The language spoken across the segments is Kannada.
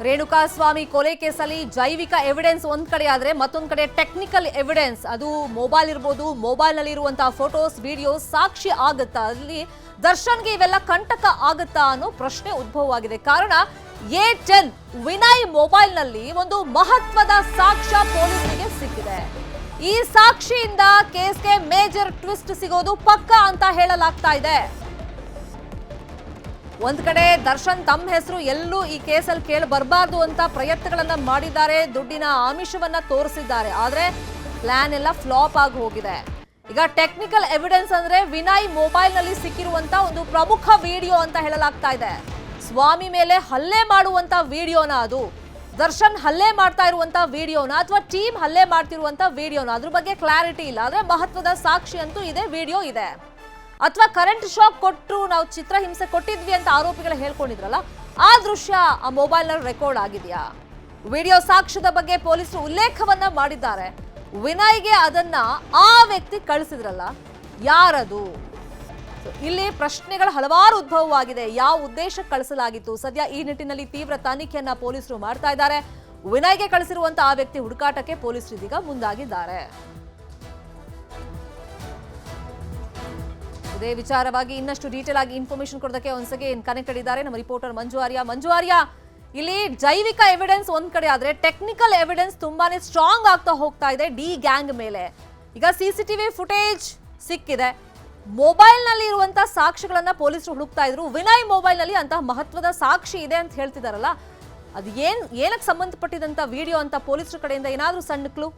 ರೇಣುಕಾಸ್ವಾಮಿ ಕೊಲೆ ಕೇಸಲ್ಲಿ ಜೈವಿಕ ಎವಿಡೆನ್ಸ್ ಒಂದ್ ಕಡೆ ಆದ್ರೆ ಮತ್ತೊಂದ್ ಕಡೆ ಟೆಕ್ನಿಕಲ್ ಎವಿಡೆನ್ಸ್, ಅದು ಮೊಬೈಲ್ ಇರಬಹುದು, ಮೊಬೈಲ್ ನಲ್ಲಿ ಇರುವಂತಹ ಫೋಟೋಸ್ ವಿಡಿಯೋಸ್ ಸಾಕ್ಷಿ ಆಗುತ್ತಾ, ಅಲ್ಲಿ ದರ್ಶನ್ಗೆ ಇವೆಲ್ಲ ಕಂಟಕ ಆಗುತ್ತಾ ಅನ್ನೋ ಪ್ರಶ್ನೆ ಉದ್ಭವವಾಗಿದೆ. ಕಾರಣ A10 ವಿನಯ್ ಮೊಬೈಲ್ ನಲ್ಲಿ ಒಂದು ಮಹತ್ವದ ಸಾಕ್ಷ್ಯ ಪೊಲೀಸರಿಗೆ ಸಿಕ್ಕಿದೆ. ಈ ಸಾಕ್ಷಿಯಿಂದ ಕೇಸ್ಗೆ ಮೇಜರ್ ಟ್ವಿಸ್ಟ್ ಸಿಗೋದು ಪಕ್ಕ ಅಂತ ಹೇಳಲಾಗ್ತಾ ಇದೆ. ಒಂದ್ ಕಡೆ ದರ್ಶನ್ ತಮ್ಮ ಹೆಸರು ಎಲ್ಲೂ ಈ ಕೇಸಲ್ಲಿ ಕೇಳಿ ಬರಬಾರ್ದು ಅಂತ ಪ್ರಯತ್ನಗಳನ್ನ ಮಾಡಿದ್ದಾರೆ, ದುಡ್ಡಿನ ಆಮಿಷವನ್ನ ತೋರಿಸಿದ್ದಾರೆ. ಆದ್ರೆ ಪ್ಲಾನ್ ಎಲ್ಲ ಫ್ಲಾಪ್ ಆಗಿ ಹೋಗಿದೆ. ಈಗ ಟೆಕ್ನಿಕಲ್ ಎವಿಡೆನ್ಸ್ ಅಂದ್ರೆ ವಿನಯ್ ಮೊಬೈಲ್ ನಲ್ಲಿ ಸಿಕ್ಕಿರುವಂತ ಒಂದು ಪ್ರಮುಖ ವಿಡಿಯೋ ಅಂತ ಹೇಳಲಾಗ್ತಾ ಇದೆ. ಸ್ವಾಮಿ ಮೇಲೆ ಹಲ್ಲೆ ಮಾಡುವಂತ ವಿಡಿಯೋನ, ಅದು ದರ್ಶನ್ ಹಲ್ಲೆ ಮಾಡ್ತಾ ಇರುವಂತ ವಿಡಿಯೋನ ಅಥವಾ ಟೀಮ್ ಹಲ್ಲೆ ಮಾಡ್ತಿರುವಂತ ವಿಡಿಯೋನ, ಅದ್ರ ಬಗ್ಗೆ ಕ್ಲಾರಿಟಿ ಇಲ್ಲ. ಆದ್ರೆ ಮಹತ್ವದ ಸಾಕ್ಷಿ ಅಂತೂ ಇದೆ, ವಿಡಿಯೋ ಇದೆ. ಅಥವಾ ಕರೆಂಟ್ ಶಾಕ್ ಕೊಟ್ಟು ನಾವು ಚಿತ್ರಹಿಂಸೆ ಕೊಟ್ಟಿದ್ವಿ ಅಂತ ಆರೋಪಿಗಳು ಹೇಳ್ಕೊಂಡಿದ್ರಲ್ಲ, ಆ ದೃಶ್ಯ ಆ ಮೊಬೈಲ್ ನಲ್ಲಿ ರೆಕಾರ್ಡ್ ಆಗಿದೆಯಾ? ವಿಡಿಯೋ ಸಾಕ್ಷ್ಯದ ಬಗ್ಗೆ ಪೊಲೀಸರು ಉಲ್ಲೇಖವನ್ನ ಮಾಡಿದ್ದಾರೆ. ವಿನಯ್ಗೆ ಅದನ್ನ ಆ ವ್ಯಕ್ತಿ ಕಳಿಸಿದ್ರಲ್ಲ, ಯಾರದು? ಇಲ್ಲಿ ಪ್ರಶ್ನೆಗಳು ಹಲವಾರು ಉದ್ಭವವಾಗಿದೆ. ಯಾವ ಉದ್ದೇಶಕ್ಕೆ ಕಳಿಸಲಾಗಿತ್ತು? ಸದ್ಯ ಈ ನಿಟ್ಟಿನಲ್ಲಿ ತೀವ್ರ ತನಿಖೆಯನ್ನ ಪೊಲೀಸರು ಮಾಡ್ತಾ ಇದ್ದಾರೆ. ವಿನಯ್ಗೆ ಕಳಿಸಿರುವಂತಹ ಆ ವ್ಯಕ್ತಿ ಹುಡುಕಾಟಕ್ಕೆ ಪೊಲೀಸರು ಇದೀಗ ಮುಂದಾಗಿದ್ದಾರೆ. ಇದೇ ವಿಚಾರವಾಗಿ ಇನ್ನಷ್ಟು ಡೀಟೇಲ್ ಆಗಿ ಇನ್ಫಾರ್ಮೇಶನ್ ಕೊಡೋದಕ್ಕೆ ಒಂದ್ಸಗೆ ಕನೆಕ್ಟೆಡ್ ಇದ್ದಾರೆ ನಮ್ಮ ರಿಪೋರ್ಟರ್ ಮಂಜು ಆರ್ಯ. ಮಂಜು ಆರ್ಯ, ಇಲ್ಲಿ ಜೈವಿಕ ಎವಿಡೆನ್ಸ್ ಒಂದ್ ಕಡೆ ಆದ್ರೆ ಟೆಕ್ನಿಕಲ್ ಎವಿಡೆನ್ಸ್ ತುಂಬಾನೇ ಸ್ಟ್ರಾಂಗ್ ಆಗ್ತಾ ಹೋಗ್ತಾ ಇದೆ ಡಿ ಗ್ಯಾಂಗ್ ಮೇಲೆ. ಈಗ ಸಿಸಿಟಿವಿ ಫುಟೇಜ್ ಸಿಕ್ಕಿದೆ, ಮೊಬೈಲ್ ನಲ್ಲಿ ಇರುವಂತಹ ಸಾಕ್ಷಿಗಳನ್ನ ಪೊಲೀಸರು ಹುಡುಕ್ತಾ ಇದ್ರು. ವಿನಯ್ ಮೊಬೈಲ್ ನಲ್ಲಿ ಅಂತಹ ಮಹತ್ವದ ಸಾಕ್ಷಿ ಇದೆ ಅಂತ ಹೇಳ್ತಿದಾರಲ್ಲ, ಅದು ಏನಕ್ಕೆ ಸಂಬಂಧಪಟ್ಟಿದಂತ ವಿಡಿಯೋ ಅಂತ ಪೊಲೀಸರ ಕಡೆಯಿಂದ ಏನಾದ್ರೂ ಸಣ್ಣ ಕ್ಲೂ?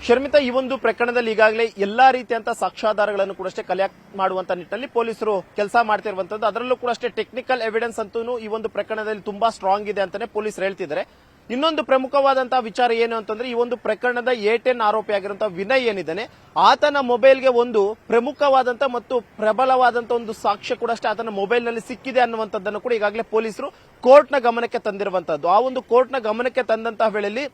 ಶರ್ಮಿತಾ, ಈ ಒಂದು ಪ್ರಕರಣದಲ್ಲಿ ಈಗಾಗಲೇ ಎಲ್ಲಾ ರೀತಿಯಂತ ಸಾಕ್ಷ್ಯಾಧಾರಗಳನ್ನು ಕೂಡ ಅಷ್ಟೇ ಕಲೆಕ್ಟ್ ಮಾಡುವಂತ ನಿಟ್ಟಿನಲ್ಲಿ ಪೊಲೀಸರು ಕೆಲಸ ಮಾಡ್ತಿರುವಂತದ್ದು. ಅದರಲ್ಲೂ ಕೂಡ ಅಷ್ಟೇ ಟೆಕ್ನಿಕಲ್ ಎವಿಡೆನ್ಸ್ ಅಂತೂ ಈ ಒಂದು ಪ್ರಕರಣದಲ್ಲಿ ತುಂಬಾ ಸ್ಟ್ರಾಂಗ್ ಇದೆ ಅಂತಾನೆ ಪೊಲೀಸರು ಹೇಳ್ತಿದ್ದಾರೆ. ಇನ್ನೊಂದು ಪ್ರಮುಖವಾದಂತಹ ವಿಚಾರ ಏನು ಅಂತಂದ್ರೆ, ಈ ಒಂದು ಪ್ರಕರಣದ A10 ಆರೋಪಿ ಆಗಿರುವಂತಹ ವಿನಯ್ ಏನಿದ್ದಾನೆ, ಆತನ ಮೊಬೈಲ್ಗೆ ಒಂದು ಪ್ರಮುಖವಾದಂತ ಮತ್ತು ಪ್ರಬಲವಾದಂತ ಒಂದು ಸಾಕ್ಷ್ಯ ಕೂಡ ಅಷ್ಟೇ ಆತನ ಮೊಬೈಲ್ ನಲ್ಲಿ ಸಿಕ್ಕಿದೆ ಅನ್ನುವಂಥದ್ದನ್ನು ಕೂಡ ಈಗಾಗಲೇ ಪೊಲೀಸರು ಕೋರ್ಟ್ನ ಗಮನಕ್ಕೆ ತಂದಿರುವಂತದ್ದು. ಆ ಒಂದು ಕೋರ್ಟ್ನ ಗಮನಕ್ಕೆ ತಂದಂತಹ ವೇಳೆಯಲ್ಲಿ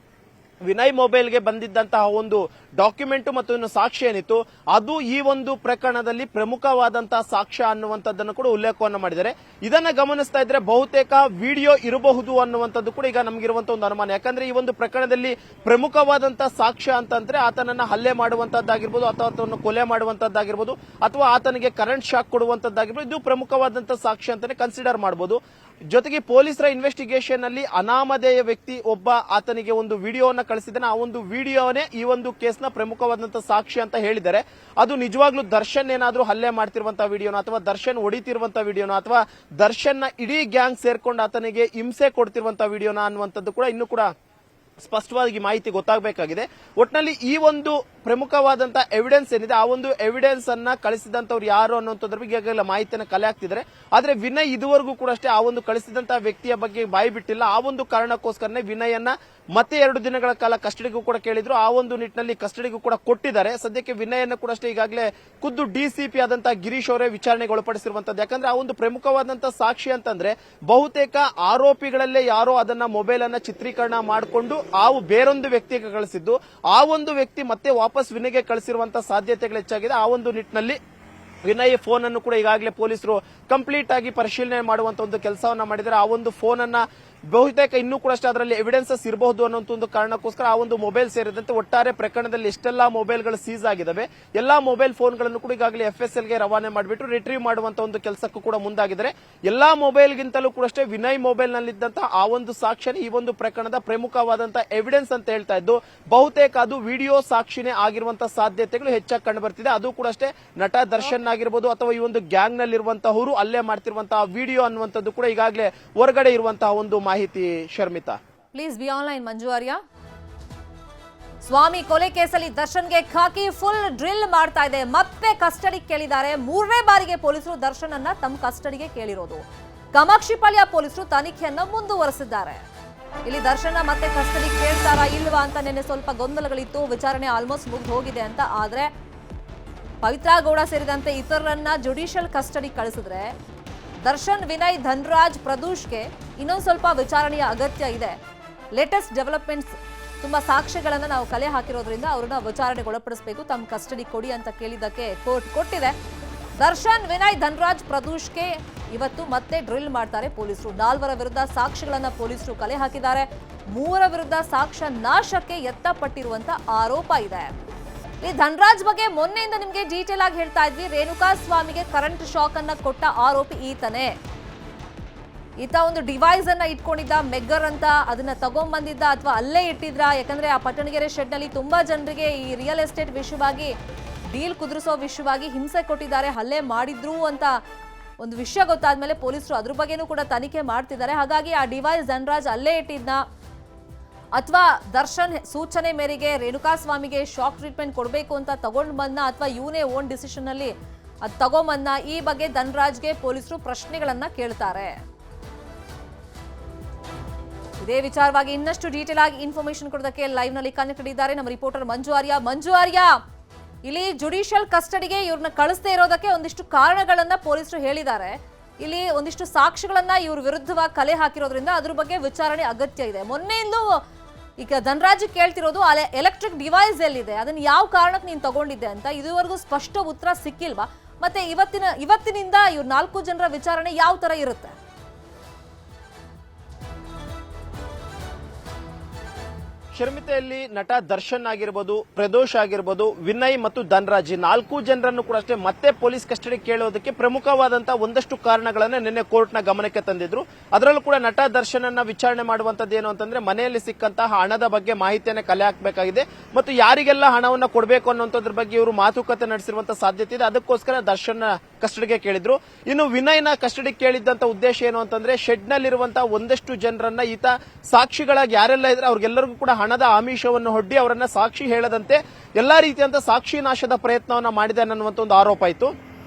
ವಿನಯ್ ಮೊಬೈಲ್ಗೆ ಬಂದಿದ್ದಂತಹ ಒಂದು ಡಾಕ್ಯುಮೆಂಟ್ ಮತ್ತು ಇನ್ನು ಸಾಕ್ಷ್ಯ ಏನಿತ್ತು, ಅದು ಈ ಒಂದು ಪ್ರಕರಣದಲ್ಲಿ ಪ್ರಮುಖವಾದಂತಹ ಸಾಕ್ಷ್ಯ ಅನ್ನುವಂಥದ್ದನ್ನು ಕೂಡ ಉಲ್ಲೇಖವನ್ನು ಮಾಡಿದ್ದಾರೆ. ಇದನ್ನ ಗಮನಿಸ್ತಾ ಇದ್ರೆ ಬಹುತೇಕ ವಿಡಿಯೋ ಇರಬಹುದು ಅನ್ನುವಂಥದ್ದು ಕೂಡ ಈಗ ನಮಗಿರುವಂತಹ ಒಂದು ಅನುಮಾನ. ಯಾಕಂದ್ರೆ ಈ ಒಂದು ಪ್ರಕರಣದಲ್ಲಿ ಪ್ರಮುಖವಾದಂತಹ ಸಾಕ್ಷ್ಯ ಅಂತಂದ್ರೆ ಆತನನ್ನ ಹಲ್ಲೆ ಮಾಡುವಂತದ್ದಾಗಿರ್ಬೋದು, ಅಥವಾ ಆತನನ್ನು ಕೊಲೆ ಮಾಡುವಂತದ್ದಾಗಿರ್ಬೋದು, ಅಥವಾ ಆತನಿಗೆ ಕರೆಂಟ್ ಶಾಕ್ ಕೊಡುವಂತದ್ದಾಗಿರ್ಬೋದು, ಇದು ಪ್ರಮುಖವಾದಂತಹ ಸಾಕ್ಷ್ಯ ಅಂತಾನೆ ಕನ್ಸಿಡರ್ ಮಾಡಬಹುದು. ಜೊತೆಗೆ ಪೊಲೀಸರ ಇನ್ವೆಸ್ಟಿಗೇಷನ್ ಅಲ್ಲಿ ಅನಾಮಧೇಯ ವ್ಯಕ್ತಿ ಒಬ್ಬ ಆತನಿಗೆ ಒಂದು ವಿಡಿಯೋನ ಕಳಿಸಿದ್ದಾನೆ. ಆ ಒಂದು ವಿಡಿಯೋನೇ ಈ ಒಂದು ಕೇಸ್ನ ಪ್ರಮುಖವಾದಂತಹ ಸಾಕ್ಷಿ ಅಂತ ಹೇಳಿದ್ದಾರೆ. ಅದು ನಿಜವಾಗ್ಲೂ ದರ್ಶನ್ ಏನಾದ್ರೂ ಹಲ್ಲೆ ಮಾಡ್ತಿರುವಂತಹ ವಿಡಿಯೋನ, ಅಥವಾ ದರ್ಶನ್ ಹೊಡಿತಿರುವಂತಹ ವಿಡಿಯೋನ, ಅಥವಾ ದರ್ಶನ್ ನ ಇಡೀ ಗ್ಯಾಂಗ್ ಸೇರ್ಕೊಂಡು ಆತನಿಗೆ ಹಿಂಸೆ ಕೊಡ್ತಿರುವಂತಹ ವಿಡಿಯೋನ ಅನ್ನುವಂಥದ್ದು ಕೂಡ ಇನ್ನೂ ಕೂಡ ಸ್ಪಷ್ಟವಾಗಿ ಮಾಹಿತಿ ಗೊತ್ತಾಗಬೇಕಾಗಿದೆ. ಒಟ್ಟಿನಲ್ಲಿ ಈ ಒಂದು ಪ್ರಮುಖವಾದಂತಹ ಎವಿಡೆನ್ಸ್ ಏನಿದೆ, ಆ ಒಂದು ಎವಿಡೆನ್ಸ್ ಅನ್ನ ಕಳಿಸಿದಂತವ್ರು ಯಾರು ಅನ್ನುವಂಥದ್ರ ಬಗ್ಗೆ ಈಗಾಗಲೇ ಮಾಹಿತಿಯನ್ನು ಕಲೆ ಹಾಕ್ತಿದ್ದಾರೆ. ಆದ್ರೆ ವಿನಯ್ ಇದುವರೆಗೂ ಕೂಡ ಅಷ್ಟೇ ಆ ಒಂದು ಕಳಿಸಿದಂತಹ ವ್ಯಕ್ತಿಯ ಬಗ್ಗೆ ಬಾಯಿ ಬಿಟ್ಟಿಲ್ಲ. ಆ ಒಂದು ಕಾರಣಕ್ಕೋಸ್ಕರನೇ ವಿನಯನ್ನ ಮತ್ತೆ 2 ದಿನಗಳ ಕಾಲ ಕಸ್ಟಡಿಗೂ ಕೂಡ ಕೇಳಿದ್ರು. ಆ ಒಂದು ನಿಟ್ಟಿನಲ್ಲಿ ಕಸ್ಟಡಿಗೂ ಕೂಡ ಕೊಟ್ಟಿದ್ದಾರೆ. ಸದ್ಯಕ್ಕೆ ವಿನಯನ್ನ ಕೂಡ ಅಷ್ಟೇ ಈಗಾಗಲೇ ಖುದ್ದು ಡಿಸಿಪಿ ಆದಂತಹ ಗಿರೀಶ್ ಅವರೇ ವಿಚಾರಣೆಗೆ ಒಳಪಡಿಸಿರುವಂತದ್ದು. ಯಾಕಂದ್ರೆ ಆ ಒಂದು ಪ್ರಮುಖವಾದಂತಹ ಸಾಕ್ಷಿ ಅಂತಂದ್ರೆ ಬಹುತೇಕ ಆರೋಪಿಗಳಲ್ಲೇ ಯಾರೋ ಅದನ್ನ ಮೊಬೈಲ್ ಅನ್ನ ಚಿತ್ರೀಕರಣ ಮಾಡಿಕೊಂಡು ಬೇರೊಂದು ವ್ಯಕ್ತಿಗೆ ಕಳಿಸಿದ್ದು, ಆ ಒಂದು ವ್ಯಕ್ತಿ ಮತ್ತೆ ವಾಪಸ್ ವಿನಯ್ಗೆ ಕಳಿಸಿರುವಂತಹ ಸಾಧ್ಯತೆಗಳು ಹೆಚ್ಚಾಗಿದೆ. ಆ ಒಂದು ನಿಟ್ಟಿನಲ್ಲಿ ವಿನಯ್ ಫೋನ್ ಅನ್ನು ಕೂಡ ಈಗಾಗಲೇ ಪೊಲೀಸರು ಕಂಪ್ಲೀಟ್ ಆಗಿ ಪರಿಶೀಲನೆ ಮಾಡುವಂತ ಒಂದು ಕೆಲಸವನ್ನ ಮಾಡಿದರೆ. ಆ ಒಂದು ಫೋನ್ ಅನ್ನ ಬಹುತೇಕ ಇನ್ನೂ ಕೂಡ ಅಷ್ಟೇ ಅದರಲ್ಲಿ ಎವಿಡೆನ್ಸಸ್ ಇರಬಹುದು ಅನ್ನೋ ಒಂದು ಕಾರಣಕ್ಕೋಸ್ಕರ ಆ ಒಂದು ಮೊಬೈಲ್ ಸೇರಿದಂತೆ ಒಟ್ಟಾರೆ ಪ್ರಕರಣದಲ್ಲಿ ಎಷ್ಟೆಲ್ಲಾ ಮೊಬೈಲ್ಗಳು ಸೀಸ್ ಆಗಿದ್ದಾವೆ, ಎಲ್ಲಾ ಮೊಬೈಲ್ ಫೋನ್ಗಳನ್ನು ಕೂಡ ಈಗಾಗಲೇ FSL ಗೆ ರವಾನೆ ಮಾಡಿಬಿಟ್ಟು ರಿಟ್ರೀವ್ ಮಾಡುವಂತ ಒಂದು ಕೆಲಸಕ್ಕೂ ಕೂಡ ಮುಂದಾಗಿದ್ದಾರೆ. ಎಲ್ಲಾ ಮೊಬೈಲ್ಗಿಂತಲೂ ಕೂಡ ಅಷ್ಟೇ ವಿನಯ್ ಮೊಬೈಲ್ ನಲ್ಲಿದ್ದಂತಹ ಆ ಒಂದು ಸಾಕ್ಷಿನೇ ಈ ಒಂದು ಪ್ರಕರಣದ ಪ್ರಮುಖವಾದಂತಹ ಎವಿಡೆನ್ಸ್ ಅಂತ ಹೇಳ್ತಾ ಇದ್ದು, ಬಹುತೇಕ ಅದು ವಿಡಿಯೋ ಸಾಕ್ಷಿನೇ ಆಗಿರುವಂತಹ ಸಾಧ್ಯತೆಗಳು ಹೆಚ್ಚಾಗಿ ಕಂಡು ಬರ್ತಿದೆ. ಅದು ಕೂಡ ಅಷ್ಟೇ ನಟ ದರ್ಶನ್ ಆಗಿರ್ಬೋದು, ಅಥವಾ ಈ ಒಂದು ಗ್ಯಾಂಗ್ ನಲ್ಲಿರುವಂತಹವರು ಅಲ್ಲೇ ಮಾಡ್ತಿರುವಂತಹ ವಿಡಿಯೋ ಅನ್ನುವಂಥದ್ದು ಕೂಡ ಈಗಾಗಲೇ ಹೊರಗಡೆ ಇರುವಂತಹ ಒಂದು ಮಾಹಿತಿ. Sharmitha, please be online. Manju Arya, Swamy ಕೊಲೆ ಕೇಸಲ್ಲಿ ದರ್ಶನ್ಗೆ ಖಾಕಿ ಫುಲ್ ಡ್ರಿಲ್ ಮಾಡ್ತಾ ಇದೆ. ಮತ್ತೆ ಕಸ್ಟಡಿ ಕೇಳಿದ್ದಾರೆ. 3ನೇ ಬಾರಿಗೆ ಪೊಲೀಸರು ದರ್ಶನ್ ಅನ್ನ ತಮ್ಮ ಕಸ್ಟಡಿಗೆ ಕೇಳಿರೋದು. ಕಾಮಾಕ್ಷಿಪಾಳ್ಯ ಪೊಲೀಸರು ತನಿಖೆಯನ್ನ ಮುಂದುವರೆಸಿದ್ದಾರೆ. ಇಲ್ಲಿ ದರ್ಶನ ಮತ್ತೆ ಕಸ್ಟಡಿ ಕೇಳ್ತಾರಾ ಇಲ್ವಾ ಅಂತ ನೆನ್ನೆ ಸ್ವಲ್ಪ ಗೊಂದಲಗಳಿತ್ತು. ವಿಚಾರಣೆ ಆಲ್ಮೋಸ್ಟ್ ಮುಗಿದು ಹೋಗಿದೆ ಅಂತ. ಆದ್ರೆ ಪವಿತ್ರ ಗೌಡ ಸೇರಿದಂತೆ ಇತರರನ್ನ ಜುಡಿಷಿಯಲ್ ಕಸ್ಟಡಿ ಕಳಿಸಿದ್ರೆ ದರ್ಶನ್, ವಿನಯ್, ಧನ್ರಾಜ್, ಪ್ರದೂಷ್ಗೆ ಇನ್ನೊಂದು ಸ್ವಲ್ಪ ವಿಚಾರಣೆಯ ಅಗತ್ಯ ಇದೆ. ಲೇಟೆಸ್ಟ್ ಡೆವಲಪ್ಮೆಂಟ್ಸ್ ತುಂಬಾ ಸಾಕ್ಷ್ಯಗಳನ್ನು ನಾವು ಕಲೆ ಹಾಕಿರೋದ್ರಿಂದ ಅವರನ್ನ ವಿಚಾರಣೆಗೆ ಒಳಪಡಿಸಬೇಕು, ತಮ್ಮ ಕಸ್ಟಡಿ ಕೊಡಿ ಅಂತ ಕೇಳಿದ್ದಕ್ಕೆ ಕೋರ್ಟ್ ಕೊಟ್ಟಿದೆ. ದರ್ಶನ್, ವಿನಯ್, ಧನ್ರಾಜ್, ಪ್ರದೂಷ್ಗೆ ಇವತ್ತು ಮತ್ತೆ ಡ್ರಿಲ್ ಮಾಡ್ತಾರೆ ಪೊಲೀಸರು. 4 ವಿರುದ್ಧ ಸಾಕ್ಷಿಗಳನ್ನ ಪೊಲೀಸರು ಕಲೆ ಹಾಕಿದ್ದಾರೆ. 3 ವಿರುದ್ಧ ಸಾಕ್ಷ್ಯ ನಾಶಕ್ಕೆ ಯತ್ನಪಟ್ಟಿರುವಂತ ಆರೋಪ ಇದೆ. ಈ ಧನ್ರಾಜ್ ಬಗ್ಗೆ ಮೊನ್ನೆಯಿಂದ ನಿಮ್ಗೆ ಡೀಟೇಲ್ ಆಗಿ ಹೇಳ್ತಾ ಇದ್ವಿ. ರೇಣುಕಾ ಸ್ವಾಮಿಗೆ ಕರೆಂಟ್ ಶಾಕ್ ಅನ್ನ ಕೊಟ್ಟ ಆರೋಪಿ ಈತನೇ. ಈತ ಒಂದು ಡಿವೈಸ್ ಅನ್ನ ಇಟ್ಕೊಂಡಿದ್ದ, ಮೆಗ್ಗರ್ ಅಂತ, ಅದನ್ನ ತಗೊಂಡ್ಬಂದಿದ್ದ ಅಥವಾ ಅಲ್ಲೇ ಇಟ್ಟಿದ್ರ? ಯಾಕಂದ್ರೆ ಆ ಪಟ್ಟಣಗೆರೆ ಶೆಡ್ ನಲ್ಲಿ ತುಂಬಾ ಜನರಿಗೆ ಈ ರಿಯಲ್ ಎಸ್ಟೇಟ್ ವಿಷಯವಾಗಿ, ಡೀಲ್ ಕುದುರಿಸೋ ವಿಷಯವಾಗಿ ಹಿಂಸೆ ಕೊಟ್ಟಿದ್ದಾರೆ, ಹಲ್ಲೆ ಮಾಡಿದ್ರು ಅಂತ ಒಂದು ವಿಷಯ ಗೊತ್ತಾದ್ಮೇಲೆ ಪೊಲೀಸರು ಅದ್ರ ಬಗ್ಗೆನೂ ಕೂಡ ತನಿಖೆ ಮಾಡ್ತಿದ್ದಾರೆ. ಹಾಗಾಗಿ ಆ ಡಿವೈಸ್ ಧನ್ರಾಜ್ ಅಲ್ಲೇ ಇಟ್ಟಿದ್ನ ಅಥವಾ ದರ್ಶನ್ ಸೂಚನೆ ಮೇರೆಗೆ ರೇಣುಕಾ ಸ್ವಾಮಿಗೆ ಶಾಕ್ ಟ್ರೀಟ್ಮೆಂಟ್ ಕೊಡಬೇಕು ಅಂತ ತಗೊಂಡು ಬಂದ ಅಥವಾ ಇವನೇ ಓನ್ ಡಿಸಿಷನ್ ಅಲ್ಲಿ ಅದು ತಗೊಂಬಂದ? ಈ ಬಗ್ಗೆ ಧನ್ರಾಜ್ಗೆ ಪೊಲೀಸರು ಪ್ರಶ್ನೆಗಳನ್ನ ಕೇಳ್ತಾರೆ. ಇದೇ ವಿಚಾರವಾಗಿ ಇನ್ನಷ್ಟು ಡೀಟೇಲ್ ಆಗಿ ಇನ್ಫಾರ್ಮೇಶನ್ ಕೊಡೋದಕ್ಕೆ ಲೈವ್ ನಲ್ಲಿ ಕನೆಕ್ಟ್ ಇದ್ದಾರೆ ನಮ್ಮ ರಿಪೋರ್ಟರ್ ಮಂಜು ಆರ್ಯ. ಮಂಜು ಆರ್ಯ, ಇಲ್ಲಿ ಜುಡಿಷಿಯಲ್ ಕಸ್ಟಡಿಗೆ ಇವ್ರನ್ನ ಕಳಿಸದೇ ಇರೋದಕ್ಕೆ ಒಂದಿಷ್ಟು ಕಾರಣಗಳನ್ನ ಪೊಲೀಸರು ಹೇಳಿದ್ದಾರೆ. ಇಲ್ಲಿ ಒಂದಿಷ್ಟು ಸಾಕ್ಷಿಗಳನ್ನ ಇವ್ರ ವಿರುದ್ಧವಾಗಿ ಕಲೆ ಹಾಕಿರೋದ್ರಿಂದ ಅದ್ರ ಬಗ್ಗೆ ವಿಚಾರಣೆ ಅಗತ್ಯ ಇದೆ. ಮೊನ್ನೆಯಿಂದಲೂ ಈಗ ಧನ್ರಾಜ್ ಕೇಳ್ತಿರೋದು ಅಲ್ಲೇ ಎಲೆಕ್ಟ್ರಿಕ್ ಡಿವೈಸ್ ಎಲ್ಲಿದೆ, ಅದನ್ನ ಯಾವ ಕಾರಣಕ್ಕೆ ನೀನು ತಗೊಂಡಿದ್ದೆ ಅಂತ. ಇದುವರೆಗೂ ಸ್ಪಷ್ಟ ಉತ್ತರ ಸಿಕ್ಕಿಲ್ವಾ? ಮತ್ತೆ ಇವತ್ತಿನಿಂದ ಇವ್ರ 4 ಜನರ ವಿಚಾರಣೆ ಯಾವ ತರ ಇರುತ್ತೆ? ಶರ್ಮಿತೆಯಲ್ಲಿ ನಟ ದರ್ಶನ್ ಆಗಿರ್ಬೋದು, ಪ್ರದೋಷ್ ಆಗಿರ್ಬೋದು, ವಿನಯ್ ಮತ್ತು ಧನ್ರಾಜ್ 4 ಜನರನ್ನು ಕೂಡ ಅಷ್ಟೇ ಮತ್ತೆ ಪೊಲೀಸ್ ಕಸ್ಟಡಿ ಕೇಳೋದಕ್ಕೆ ಪ್ರಮುಖವಾದಂತಹ ಒಂದಷ್ಟು ಕಾರಣಗಳನ್ನ ನಿನ್ನೆ ಕೋರ್ಟ್ನ ಗಮನಕ್ಕೆ ತಂದಿದ್ರು. ಅದರಲ್ಲೂ ಕೂಡ ನಟ ದರ್ಶನ್ ಅನ್ನ ವಿಚಾರಣೆ ಮಾಡುವಂತದ್ದು ಏನು ಅಂತಂದ್ರೆ, ಮನೆಯಲ್ಲಿ ಸಿಕ್ಕಂತಹ ಹಣದ ಬಗ್ಗೆ ಮಾಹಿತಿಯನ್ನ ಕಲೆ ಹಾಕಬೇಕಾಗಿದೆ ಮತ್ತು ಯಾರಿಗೆಲ್ಲ ಹಣವನ್ನ ಕೊಡಬೇಕು ಅನ್ನೋದ್ರ ಬಗ್ಗೆ ಇವರು ಮಾತುಕತೆ ನಡೆಸಿರುವಂತಹ ಸಾಧ್ಯತೆ ಇದೆ. ಅದಕ್ಕೋಸ್ಕರ ದರ್ಶನ್ ಕಸ್ಟಡಿಗೆ ಕೇಳಿದ್ರು. ಇನ್ನು ವಿನಯ್ನ ಕಸ್ಟಡಿ ಕೇಳಿದ್ದಂತ ಉದ್ದೇಶ ಏನು ಅಂತಂದ್ರೆ, ಶೆಡ್ ನಲ್ಲಿರುವಂತಹ ಒಂದಷ್ಟು ಜನರನ್ನ ಈತ ಸಾಕ್ಷಿಗಳಾಗಿ ಯಾರೆಲ್ಲ ಇದ್ರೆ ಅವ್ರಿಗೆಲ್ಲರಿಗೂ ಕೂಡ ಹಣದ ಆಮಿಷವನ್ನು ಒಡ್ಡಿ ಅವರನ್ನ ಸಾಕ್ಷಿ ಹೇಳದಂತೆ ಎಲ್ಲಾ ರೀತಿಯಂತ ಸಾಕ್ಷಿ ನಾಶದ ಪ್ರಯತ್ನವನ್ನ ಮಾಡಿದ್ದಾನೆ ಅನ್ನುವಂತ ಒಂದು ಆರೋಪ ಆಯಿತು.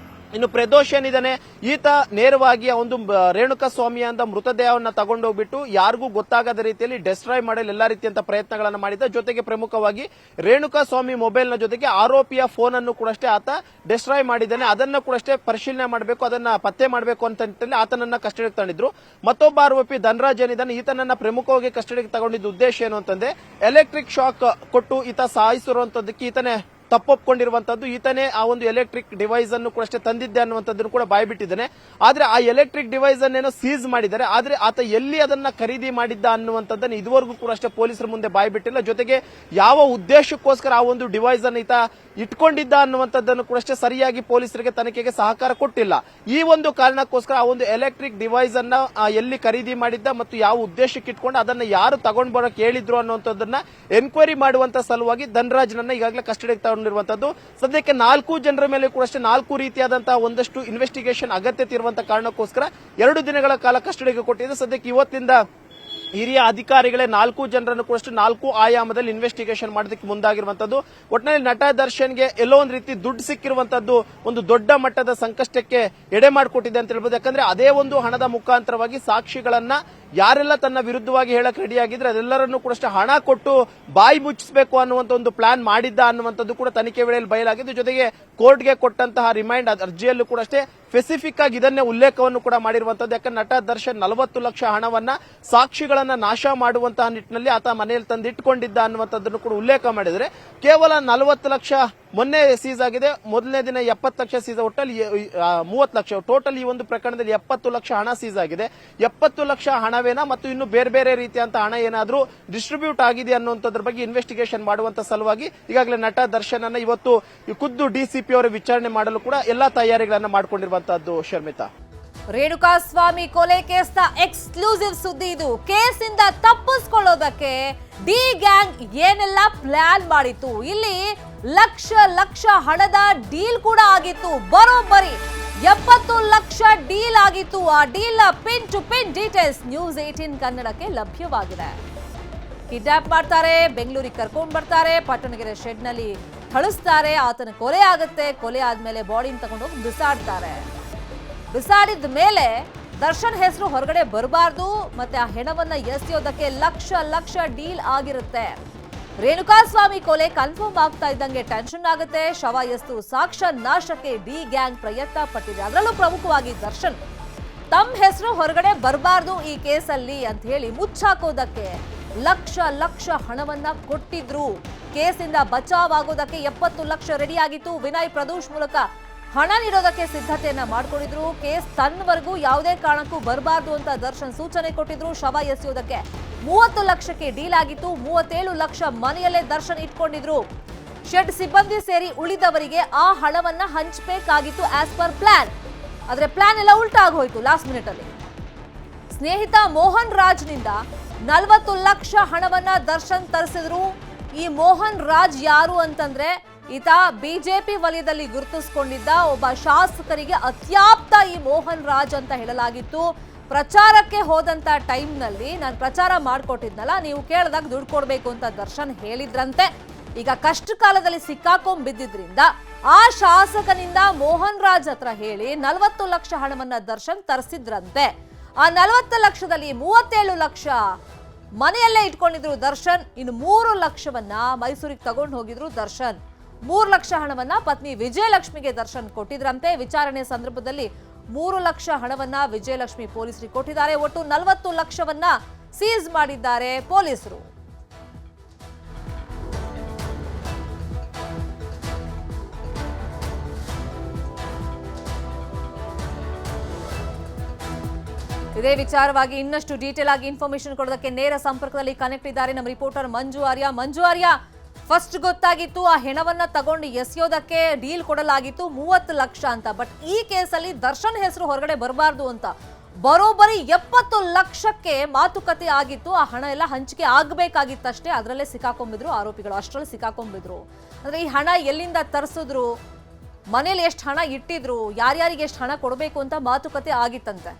ಇನ್ನು ಪ್ರದೋಷ್ ಏನಿದ್ದಾನೆ, ಈತ ನೇರವಾಗಿ ಒಂದು ರೇಣುಕಾ ಸ್ವಾಮಿ ಅಂತ ಮೃತದೇಹವನ್ನ ತಗೊಂಡೋಗ್ಬಿಟ್ಟು ಯಾರಿಗೂ ಗೊತ್ತಾಗದ ರೀತಿಯಲ್ಲಿ ಡೆಸ್ಟ್ರಾಯ್ ಮಾಡಲು ಎಲ್ಲಾ ರೀತಿಯಂತ ಪ್ರಯತ್ನಗಳನ್ನ ಮಾಡಿದ್ದ. ಜೊತೆಗೆ ಪ್ರಮುಖವಾಗಿ ರೇಣುಕಾ ಸ್ವಾಮಿ ಮೊಬೈಲ್ ನ ಜೊತೆಗೆ ಆರೋಪಿಯ ಫೋನ್ ಅನ್ನು ಕೂಡ ಅಷ್ಟೇ ಆತ ಡೆಸ್ಟ್ರಾಯ್ ಮಾಡಿದ್ದಾನೆ. ಅದನ್ನ ಕೂಡ ಅಷ್ಟೇ ಪರಿಶೀಲನೆ ಮಾಡಬೇಕು, ಅದನ್ನ ಪತ್ತೆ ಮಾಡಬೇಕು ಅಂತ ಆತನನ್ನ ಕಸ್ಟಡಿಗೆ ತಂದಿದ್ರು. ಮತ್ತೊಬ್ಬ ಆರೋಪಿ ಧನ್ರಾಜ್ ಏನಿದ್ದಾನೆ, ಈತನನ್ನ ಪ್ರಮುಖವಾಗಿ ಕಸ್ಟಡಿಗೆ ತಗೊಂಡಿದ್ದ ಉದ್ದೇಶ ಏನು ಅಂತಂದ್ರೆ, ಎಲೆಕ್ಟ್ರಿಕ್ ಶಾಕ್ ಕೊಟ್ಟು ಈತ ಸಾಯಿಸಿರುವಂತದ್ದಕ್ಕೆ ಈತನೇ ತಪ್ಪೊಪ್ಕೊಂಡಿರುವಂತದ್ದು. ಈತನೇ ಆ ಒಂದು ಎಲೆಕ್ಟ್ರಿಕ್ ಡಿವೈಸ್ ಅನ್ನು ಕೂಡ ಅಷ್ಟೇ ತಂದಿದ್ದೆ ಅನ್ನುವಂಥದ್ದನ್ನು ಕೂಡ ಬಾಯ್ಬಿಟ್ಟಿದ್ದಾನೆ. ಆದ್ರೆ ಆ ಎಲೆಕ್ಟ್ರಿಕ್ ಡಿವೈಸ್ ಅನ್ನೇನೋ ಸೀಸ್ ಮಾಡಿದ್ದಾರೆ, ಆದ್ರೆ ಆತ ಎಲ್ಲಿ ಅದನ್ನ ಖರೀದಿ ಮಾಡಿದ್ದ ಅನ್ನುವಂಥದ್ದನ್ನು ಇದುವರೆಗೂ ಕೂಡ ಅಷ್ಟೇ ಪೊಲೀಸರ ಮುಂದೆ ಬಾಯ್ಬಿಟ್ಟಿಲ್ಲ. ಜೊತೆಗೆ ಯಾವ ಉದ್ದೇಶಕ್ಕೋಸ್ಕರ ಆ ಒಂದು ಡಿವೈಸ್ ಅನ್ನು ಈತ ಇಟ್ಕೊಂಡಿದ್ದ ಅನ್ನುವಂಥದ್ದನ್ನು ಕೂಡ ಅಷ್ಟೇ ಸರಿಯಾಗಿ ಪೊಲೀಸರಿಗೆ ತನಿಖೆಗೆ ಸಹಕಾರ ಕೊಟ್ಟಿಲ್ಲ. ಈ ಒಂದು ಕಾರಣಕ್ಕೋಸ್ಕರ ಆ ಒಂದು ಎಲೆಕ್ಟ್ರಿಕ್ ಡಿವೈಸ್ ಅನ್ನ ಎಲ್ಲಿ ಖರೀದಿ ಮಾಡಿದ್ದ ಮತ್ತು ಯಾವ ಉದ್ದೇಶಕ್ಕೆ ಇಟ್ಕೊಂಡು ಅದನ್ನ ಯಾರು ತಗೊಂಡ್ ಬರೋಕೆ ಹೇಳಿದ್ರು ಅನ್ನುವಂಥದ್ದನ್ನ ಎನ್ಕ್ವೈರಿ ಮಾಡುವಂತ ಸಲುವಾಗಿ ಧನ್ರಾಜ್ನನ್ನ ಈಗಾಗಲೇ ಕಸ್ಟಡಿಗೆ ತಗೊಂಡಿರುವಂತದ್ದು. ಸದ್ಯಕ್ಕೆ 4 ಜನರ ಮೇಲೆ ಕೂಡ ಅಷ್ಟೇ 4 ರೀತಿಯಾದಂತಹ ಒಂದಷ್ಟು ಇನ್ವೆಸ್ಟಿಗೇಷನ್ ಅಗತ್ಯತೆ ಇರುವಂತಹ ಕಾರಣಕ್ಕೋಸ್ಕರ 2 ದಿನಗಳ ಕಾಲ ಕಸ್ಟಡಿಗೆ ಕೊಟ್ಟಿದೆ. ಸದ್ಯಕ್ಕೆ ಇವತ್ತಿಂದ ಹಿರಿಯ ಅಧಿಕಾರಿಗಳೇ 4 ಜನರನ್ನು ಕೂಡ 4 ಆಯಾಮದಲ್ಲಿ ಇನ್ವೆಸ್ಟಿಗೇಷನ್ ಮಾಡೋದಕ್ಕೆ ಮುಂದಾಗಿರುವಂತದ್ದು. ಒಟ್ಟಿನಲ್ಲಿ ನಟ ದರ್ಶನ್ಗೆ ಎಲ್ಲೋ ಒಂದು ರೀತಿ ದುಡ್ಡು ಸಿಕ್ಕಿರುವಂತದ್ದು ಒಂದು ದೊಡ್ಡ ಮಟ್ಟದ ಸಂಕಷ್ಟಕ್ಕೆ ಎಡೆ ಮಾಡಿಕೊಟ್ಟಿದೆ ಅಂತ ಹೇಳ್ಬೋದು. ಯಾಕಂದ್ರೆ ಅದೇ ಒಂದು ಹಣದ ಮುಖಾಂತರವಾಗಿ ಸಾಕ್ಷಿಗಳನ್ನ ಯಾರೆಲ್ಲ ತನ್ನ ವಿರುದ್ಧವಾಗಿ ಹೇಳಕ್ ರೆಡಿಯಾಗಿದ್ರೆ ಅದೆಲ್ಲರನ್ನು ಕೂಡ ಹಣ ಕೊಟ್ಟು ಬಾಯಿ ಮುಚ್ಚಿಸಬೇಕು ಅನ್ನುವಂತ ಒಂದು ಪ್ಲಾನ್ ಮಾಡಿದ್ದ ಅನ್ನುವಂಥದ್ದು ಕೂಡ ತನಿಖೆ ವೇಳೆಯಲ್ಲಿ ಬಯಲಾಗಿದ್ದು. ಜೊತೆಗೆ ಕೋರ್ಟ್ಗೆ ಕೊಟ್ಟಂತಹ ರಿಮೈಂಡ್ ಅರ್ಜಿಯಲ್ಲೂ ಕೂಡ ಅಷ್ಟೇ ಸ್ಪೆಸಿಫಿಕ್ ಆಗಿ ಇದನ್ನೇ ಉಲ್ಲೇಖವನ್ನು ಕೂಡ ಮಾಡಿರುವಂತದ್ದು. ಯಾಕಂದ್ರೆ ನಟ ದರ್ಶನ್ 40 ಲಕ್ಷ ಹಣವನ್ನ ಸಾಕ್ಷಿಗಳನ್ನ ನಾಶ ಮಾಡುವಂತಹ ನಿಟ್ಟಿನಲ್ಲಿ ಆತ ಮನೆಯಲ್ಲಿ ತಂದಿಟ್ಟುಕೊಂಡಿದ್ದ ಅನ್ನುವಂಥದ್ದನ್ನು ಕೂಡ ಉಲ್ಲೇಖ ಮಾಡಿದರೆ, ಕೇವಲ 40 ಲಕ್ಷ ಮೊನ್ನೆ ಸೀಸ್ ಆಗಿದೆ, ಮೊದಲನೇ ದಿನ 70 ಲಕ್ಷ ಸೀಸ್, ಒಟ್ಟಲ್ಲಿ 30 ಲಕ್ಷ ಟೋಟಲ್. ಈ ಒಂದು ಪ್ರಕರಣದಲ್ಲಿ 70 ಲಕ್ಷ ಹಣ ಸೀಸ್ ಆಗಿದೆ. 70 ಲಕ್ಷ ಹಣವೇನಾ ಮತ್ತು ಇನ್ನು ಬೇರೆ ಬೇರೆ ರೀತಿಯಂತ ಹಣ ಏನಾದ್ರೂ ಡಿಸ್ಟ್ರಿಬ್ಯೂಟ್ ಆಗಿದೆ ಅನ್ನುವಂಥದ್ರ ಬಗ್ಗೆ ಇನ್ವೆಸ್ಟಿಗೇಷನ್ ಮಾಡುವಂತ ಸಲುವಾಗಿ ಈಗಾಗಲೇ ನಟ ದರ್ಶನ್ ಅನ್ನ ಇವತ್ತು ಖುದ್ದು ಡಿಸಿಪಿ ಅವರ ವಿಚಾರಣೆ ಮಾಡಲು ಕೂಡ ಎಲ್ಲಾ ತಯಾರಿಗಳನ್ನ ಮಾಡಿಕೊಂಡಿರುವಂತಹದ್ದು. ಶರ್ಮಿತಾ, ರೇಣುಕಾ ಸ್ವಾಮಿ ಕೊಲೆ ಕೇಸ್ನ ಎಕ್ಸ್ಕ್ಲೂಸಿವ್ ಸುದ್ದಿ ಇದು. ಕೇಸಿಂದ ತಪ್ಪಿಸ್ಕೊಳ್ಳೋದಕ್ಕೆ ಡಿ ಗ್ಯಾಂಗ್ ಏನೆಲ್ಲ ಪ್ಲಾನ್ ಮಾಡಿತ್ತು, ಇಲ್ಲಿ ಲಕ್ಷ ಲಕ್ಷ ಹಣದ ಡೀಲ್ ಕೂಡ ಆಗಿತ್ತು. ಬರೋಬ್ಬರಿ 70 ಲಕ್ಷ ಡೀಲ್ ಆಗಿತ್ತು. ಆ deal pin to pin details news 18 ಕನ್ನಡಕ್ಕೆ ಲಭ್ಯವಾಗಿದೆ. ಕಿಡ್ನಾಪ್ ಮಾಡ್ತಾರೆ, ಬೆಂಗಳೂರಿಗೆ ಕರ್ಕೊಂಡು ಬರ್ತಾರೆ, ಪಟ್ಟಣಗೆರೆ ಶೆಡ್ ನಲ್ಲಿ ಥಳಿಸ್ತಾರೆ, ಆತನ ಕೊಲೆ ಆಗುತ್ತೆ. ಕೊಲೆ ಆದ್ಮೇಲೆ ಬಾಡಿನ ತಗೊಂಡೋಗಿ ಬಿಸಾಡ್ತಾರೆ. ಬಿಸಾಡಿದ ಮೇಲೆ ದರ್ಶನ್ ಹೆಸರು ಹೊರಗಡೆ ಬರಬಾರ್ದು, ಮತ್ತೆ ಆ ಹೆಣವನ್ನ ಎಸೆಯೋದಕ್ಕೆ ಲಕ್ಷ ಲಕ್ಷ ಡೀಲ್ ಆಗಿರುತ್ತೆ. ರೇಣುಕಾ ಸ್ವಾಮಿ ಕೊಲೆ ಕನ್ಫರ್ಮ್ ಆಗ್ತಾ ಇದ್ದಂಗೆ ಟೆನ್ಷನ್ ಆಗುತ್ತೆ. ಶವ ಎಸ್ತು ಸಾಕ್ಷ್ಯ ನಾಶಕ್ಕೆ ಡಿ ಗ್ಯಾಂಗ್ ಪ್ರಯತ್ನ ಪಟ್ಟಿದೆ. ಅದರಲ್ಲೂ ಪ್ರಮುಖವಾಗಿ ದರ್ಶನ್ ತಮ್ಮ ಹೆಸರು ಹೊರಗಡೆ ಬರಬಾರ್ದು ಈ ಕೇಸಲ್ಲಿ ಅಂತ ಹೇಳಿ ಮುಚ್ಚಾಕೋದಕ್ಕೆ ಲಕ್ಷ ಲಕ್ಷ ಹಣವನ್ನ ಕೊಟ್ಟಿದ್ರು. ಕೇಸಿಂದ ಬಚಾವ್ ಆಗೋದಕ್ಕೆ 70 ಲಕ್ಷ ರೆಡಿ ಆಗಿತ್ತು. ವಿನಯ್ ಪ್ರದೋಷ್ ಮೂಲಕ ಹಣ ನೀಡೋದಕ್ಕೆ ಸಿದ್ಧತೆಯನ್ನ ಮಾಡ್ಕೊಂಡಿದ್ರು. ಕೇಸ್ ತನ್ನವರೆಗೂ ಯಾವುದೇ ಕಾರಣಕ್ಕೂ ಬರಬಾರ್ದು ಅಂತ ದರ್ಶನ್ ಸೂಚನೆ ಕೊಟ್ಟಿದ್ರು. ಶವ ಎಸೆಯೋದಕ್ಕೆ 30 ಲಕ್ಷಕ್ಕೆ ಡೀಲ್ ಆಗಿತ್ತು. 37 ಲಕ್ಷ ಮನೆಯಲ್ಲೇ ದರ್ಶನ್ ಇಟ್ಕೊಂಡಿದ್ರು. ಶೆಡ್ ಸಿಬ್ಬಂದಿ ಸೇರಿ ಉಳಿದವರಿಗೆ ಆ ಹಣವನ್ನ ಹಂಚಬೇಕಾಗಿತ್ತು ಆಸ್ ಪರ್ ಪ್ಲಾನ್. ಆದ್ರೆ ಪ್ಲಾನ್ ಎಲ್ಲ ಉಲ್ಟಾ ಆಗೋಯ್ತು ಲಾಸ್ಟ್ ಮಿನಿಟ್ ಅಲ್ಲಿ. ಸ್ನೇಹಿತ ಮೋಹನ್ ರಾಜ್ನಿಂದ 40 ಲಕ್ಷ ಹಣವನ್ನ ದರ್ಶನ್ ತರಿಸಿದ್ರು. ಈ ಮೋಹನ್ ರಾಜ್ ಯಾರು ಅಂತಂದ್ರೆ ಈತ ಬಿಜೆಪಿ ವಲಯದಲ್ಲಿ ಗುರುತಿಸಿಕೊಂಡಿದ್ದ ಒಬ್ಬ ಶಾಸಕರಿಗೆ ಅತ್ಯಾಪ್ತ ಈ ಮೋಹನ್ ರಾಜ್ ಅಂತ ಹೇಳಲಾಗಿತ್ತು. ಪ್ರಚಾರಕ್ಕೆ ಹೋದಂತ ಟೈಮ್ನಲ್ಲಿ ನಾನು ಪ್ರಚಾರ ಮಾಡಿಕೊಟ್ಟಿದ್ನಲ್ಲ, ನೀವು ಕೇಳಿದಾಗ ದುಡ್ಡು ಕೊಡಬೇಕು ಅಂತ ದರ್ಶನ್ ಹೇಳಿದ್ರಂತೆ. ಈಗ ಕಷ್ಟ ಕಾಲದಲ್ಲಿ ಸಿಕ್ಕಾಕೊಂಡ್ಬಿದ್ದಿದ್ರಿಂದ ಆ ಶಾಸಕನಿಂದ ಮೋಹನ್ ರಾಜ್ ಹತ್ರ ಹೇಳಿ 40 ಲಕ್ಷ ಹಣವನ್ನ ದರ್ಶನ್ ತರಿಸಿದ್ರಂತೆ. ಆ 40 ಲಕ್ಷದಲ್ಲಿ 37 ಲಕ್ಷ ಮನೆಯಲ್ಲೇ ಇಟ್ಕೊಂಡಿದ್ರು ದರ್ಶನ್. ಇನ್ನು 3 ಲಕ್ಷವನ್ನ ಮೈಸೂರಿಗೆ ತಗೊಂಡು ಹೋಗಿದ್ರು ದರ್ಶನ್. 3 ಲಕ್ಷ ಹಣವನ್ನ ಪತ್ನಿ ವಿಜಯಲಕ್ಷ್ಮಿಗೆ ದರ್ಶನ್ ಕೊಟ್ಟಿದ್ರಂತೆ. ವಿಚಾರಣೆ ಸಂದರ್ಭದಲ್ಲಿ 3 ಲಕ್ಷ ಹಣವನ್ನ ವಿಜಯಲಕ್ಷ್ಮಿ ಪೊಲೀಸರಿಗೆ ಕೊಟ್ಟಿದ್ದಾರೆ. ಒಟ್ಟು 40 ಲಕ್ಷವನ್ನ ಸೀಸ್ ಮಾಡಿದ್ದಾರೆ ಪೊಲೀಸರು. ಇದೇ ವಿಚಾರವಾಗಿ ಇನ್ನಷ್ಟು ಡೀಟೇಲ್ ಆಗಿ ಇನ್ಫಾರ್ಮೇಶನ್ ಕೊಡೋದಕ್ಕೆ ನೇರ ಸಂಪರ್ಕದಲ್ಲಿ ಕನೆಕ್ಟ್ ಇದ್ದಾರೆ ನಮ್ಮ ರಿಪೋರ್ಟರ್ ಮಂಜು ಆರ್ಯ. ಮಂಜು ಆರ್ಯ, ಫಸ್ಟ್ ಗೊತ್ತಾಗಿತ್ತು ಆ ಹೆಣವನ್ನ ತಗೊಂಡು ಎಸೆಯೋದಕ್ಕೆ ಡೀಲ್ ಕೊಡಲಾಗಿತ್ತು 30 ಲಕ್ಷ ಅಂತ. ಬಟ್ ಈ ಕೇಸಲ್ಲಿ ದರ್ಶನ್ ಹೆಸರು ಹೊರಗಡೆ ಬರಬಾರ್ದು ಅಂತ ಬರೋಬ್ಬರಿ 70 ಲಕ್ಷಕ್ಕೆ ಮಾತುಕತೆ ಆಗಿತ್ತು. ಆ ಹಣ ಎಲ್ಲ ಹಂಚಿಕೆ ಆಗಬೇಕಾಗಿತ್ತಷ್ಟೇ. ಅದರಲ್ಲೇ ಸಿಕ್ಕಾಕೊಂಡ್ಬಿದ್ರು ಆರೋಪಿಗಳು, ಅಷ್ಟರಲ್ಲಿ ಸಿಕ್ಕಾಕೊಂಡ್ಬಿದ್ರು. ಅಂದ್ರೆ ಈ ಹಣ ಎಲ್ಲಿಂದ ತರಿಸಿದ್ರು, ಮನೇಲಿ ಎಷ್ಟು ಹಣ ಇಟ್ಟಿದ್ರು, ಯಾರ್ಯಾರಿಗೆ ಎಷ್ಟು ಹಣ ಕೊಡಬೇಕು ಅಂತ ಮಾತುಕತೆ ಆಗಿತ್ತಂತೆ.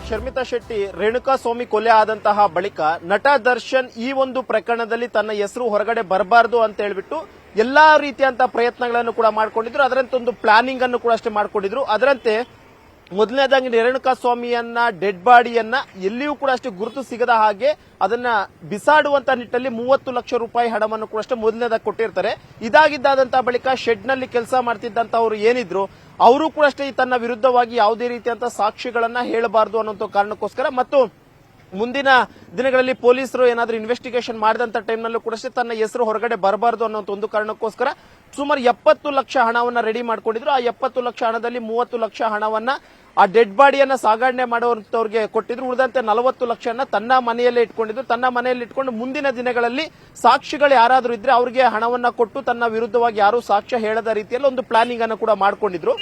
ಶರ್ಮಿತಾ ಶೆಟ್ಟಿ, ರೇಣುಕಾ ಸ್ವಾಮಿ ಕೊಲೆ ಆದಂತಹ ಬಳಿಕ ನಟ ದರ್ಶನ್ ಈ ಒಂದು ಪ್ರಕರಣದಲ್ಲಿ ತನ್ನ ಹೆಸರು ಹೊರಗಡೆ ಬರಬಾರದು ಅಂತ ಹೇಳ್ಬಿಟ್ಟು ಎಲ್ಲಾ ರೀತಿಯಂತ ಪ್ರಯತ್ನಗಳನ್ನು ಕೂಡ ಮಾಡ್ಕೊಂಡಿದ್ರು. ಅದರಂತೆ ಒಂದು ಪ್ಲಾನಿಂಗ್ ಅನ್ನು ಕೂಡ ಅಷ್ಟೇ ಮಾಡ್ಕೊಂಡಿದ್ರು. ಅದರಂತೆ ಮೊದಲನೇದಾಗಿ ರೇಣುಕಾ ಸ್ವಾಮಿಯನ್ನ ಡೆಡ್ ಬಾಡಿಯನ್ನ ಎಲ್ಲಿಯೂ ಕೂಡ ಅಷ್ಟೇ ಗುರುತು ಸಿಗದ ಹಾಗೆ ಅದನ್ನ ಬಿಸಾಡುವಂತ ನಿಟ್ಟಲ್ಲಿ 30 ಲಕ್ಷ ರೂಪಾಯಿ ಹಣವನ್ನು ಕೂಡ ಅಷ್ಟೇ ಮೊದಲನೇದಾಗಿ ಕೊಟ್ಟಿರ್ತಾರೆ. ಇದಾಗಿದ್ದಾದಂತಹ ಬಳಿಕ ಶೆಡ್ ನಲ್ಲಿ ಕೆಲಸ ಮಾಡ್ತಿದ್ದಂತವ್ರು ಏನಿದ್ರು ಅವರು ಕೂಡ ಅಷ್ಟೇ ತನ್ನ ವಿರುದ್ಧವಾಗಿ ಯಾವುದೇ ರೀತಿಯಂತ ಸಾಕ್ಷಿಗಳನ್ನ ಹೇಳಬಾರದು ಅನ್ನೋ ಕಾರಣಕ್ಕೋಸ್ಕರ ಮತ್ತು ಮುಂದಿನ ದಿನಗಳಲ್ಲಿ ಪೊಲೀಸರು ಏನಾದ್ರೂ ಇನ್ವೆಸ್ಟಿಗೇಷನ್ ಮಾಡಿದಂತ ಟೈಮ್ನಲ್ಲೂ ಕೂಡ ಅಷ್ಟೇ ತನ್ನ ಹೆಸರು ಹೊರಗಡೆ ಬರಬಾರದು ಅನ್ನೋ ಒಂದು ಕಾರಣಕ್ಕೋಸ್ಕರ ಸುಮಾರು 70 ಲಕ್ಷ ಹಣವನ್ನ ರೆಡಿ ಮಾಡ್ಕೊಂಡಿದ್ರು. ಆ 70 ಲಕ್ಷ ಹಣದಲ್ಲಿ 30 ಲಕ್ಷ ಹಣವನ್ನ ಆ ಡೆಡ್ ಬಾಡಿಯನ್ನ ಸಾಗಣೆ ಮಾಡುವಂತವ್ರಿಗೆ ಕೊಟ್ಟಿದ್ರು. ಉಳಿದಂತೆ 40 ಲಕ್ಷನ ತನ್ನ ಮನೆಯಲ್ಲೇ ಇಟ್ಕೊಂಡಿದ್ರು. ತನ್ನ ಮನೆಯಲ್ಲಿ ಇಟ್ಕೊಂಡು ಮುಂದಿನ ದಿನಗಳಲ್ಲಿ ಸಾಕ್ಷಿಗಳು ಯಾರಾದ್ರೂ ಇದ್ರೆ ಅವರಿಗೆ ಹಣವನ್ನ ಕೊಟ್ಟು ತನ್ನ ವಿರುದ್ಧವಾಗಿ ಯಾರು ಸಾಕ್ಷ್ಯ ಹೇಳದ ರೀತಿಯಲ್ಲಿ ಒಂದು ಪ್ಲಾನಿಂಗ್ ಅನ್ನು ಕೂಡ ಮಾಡ್ಕೊಂಡಿದ್ರು.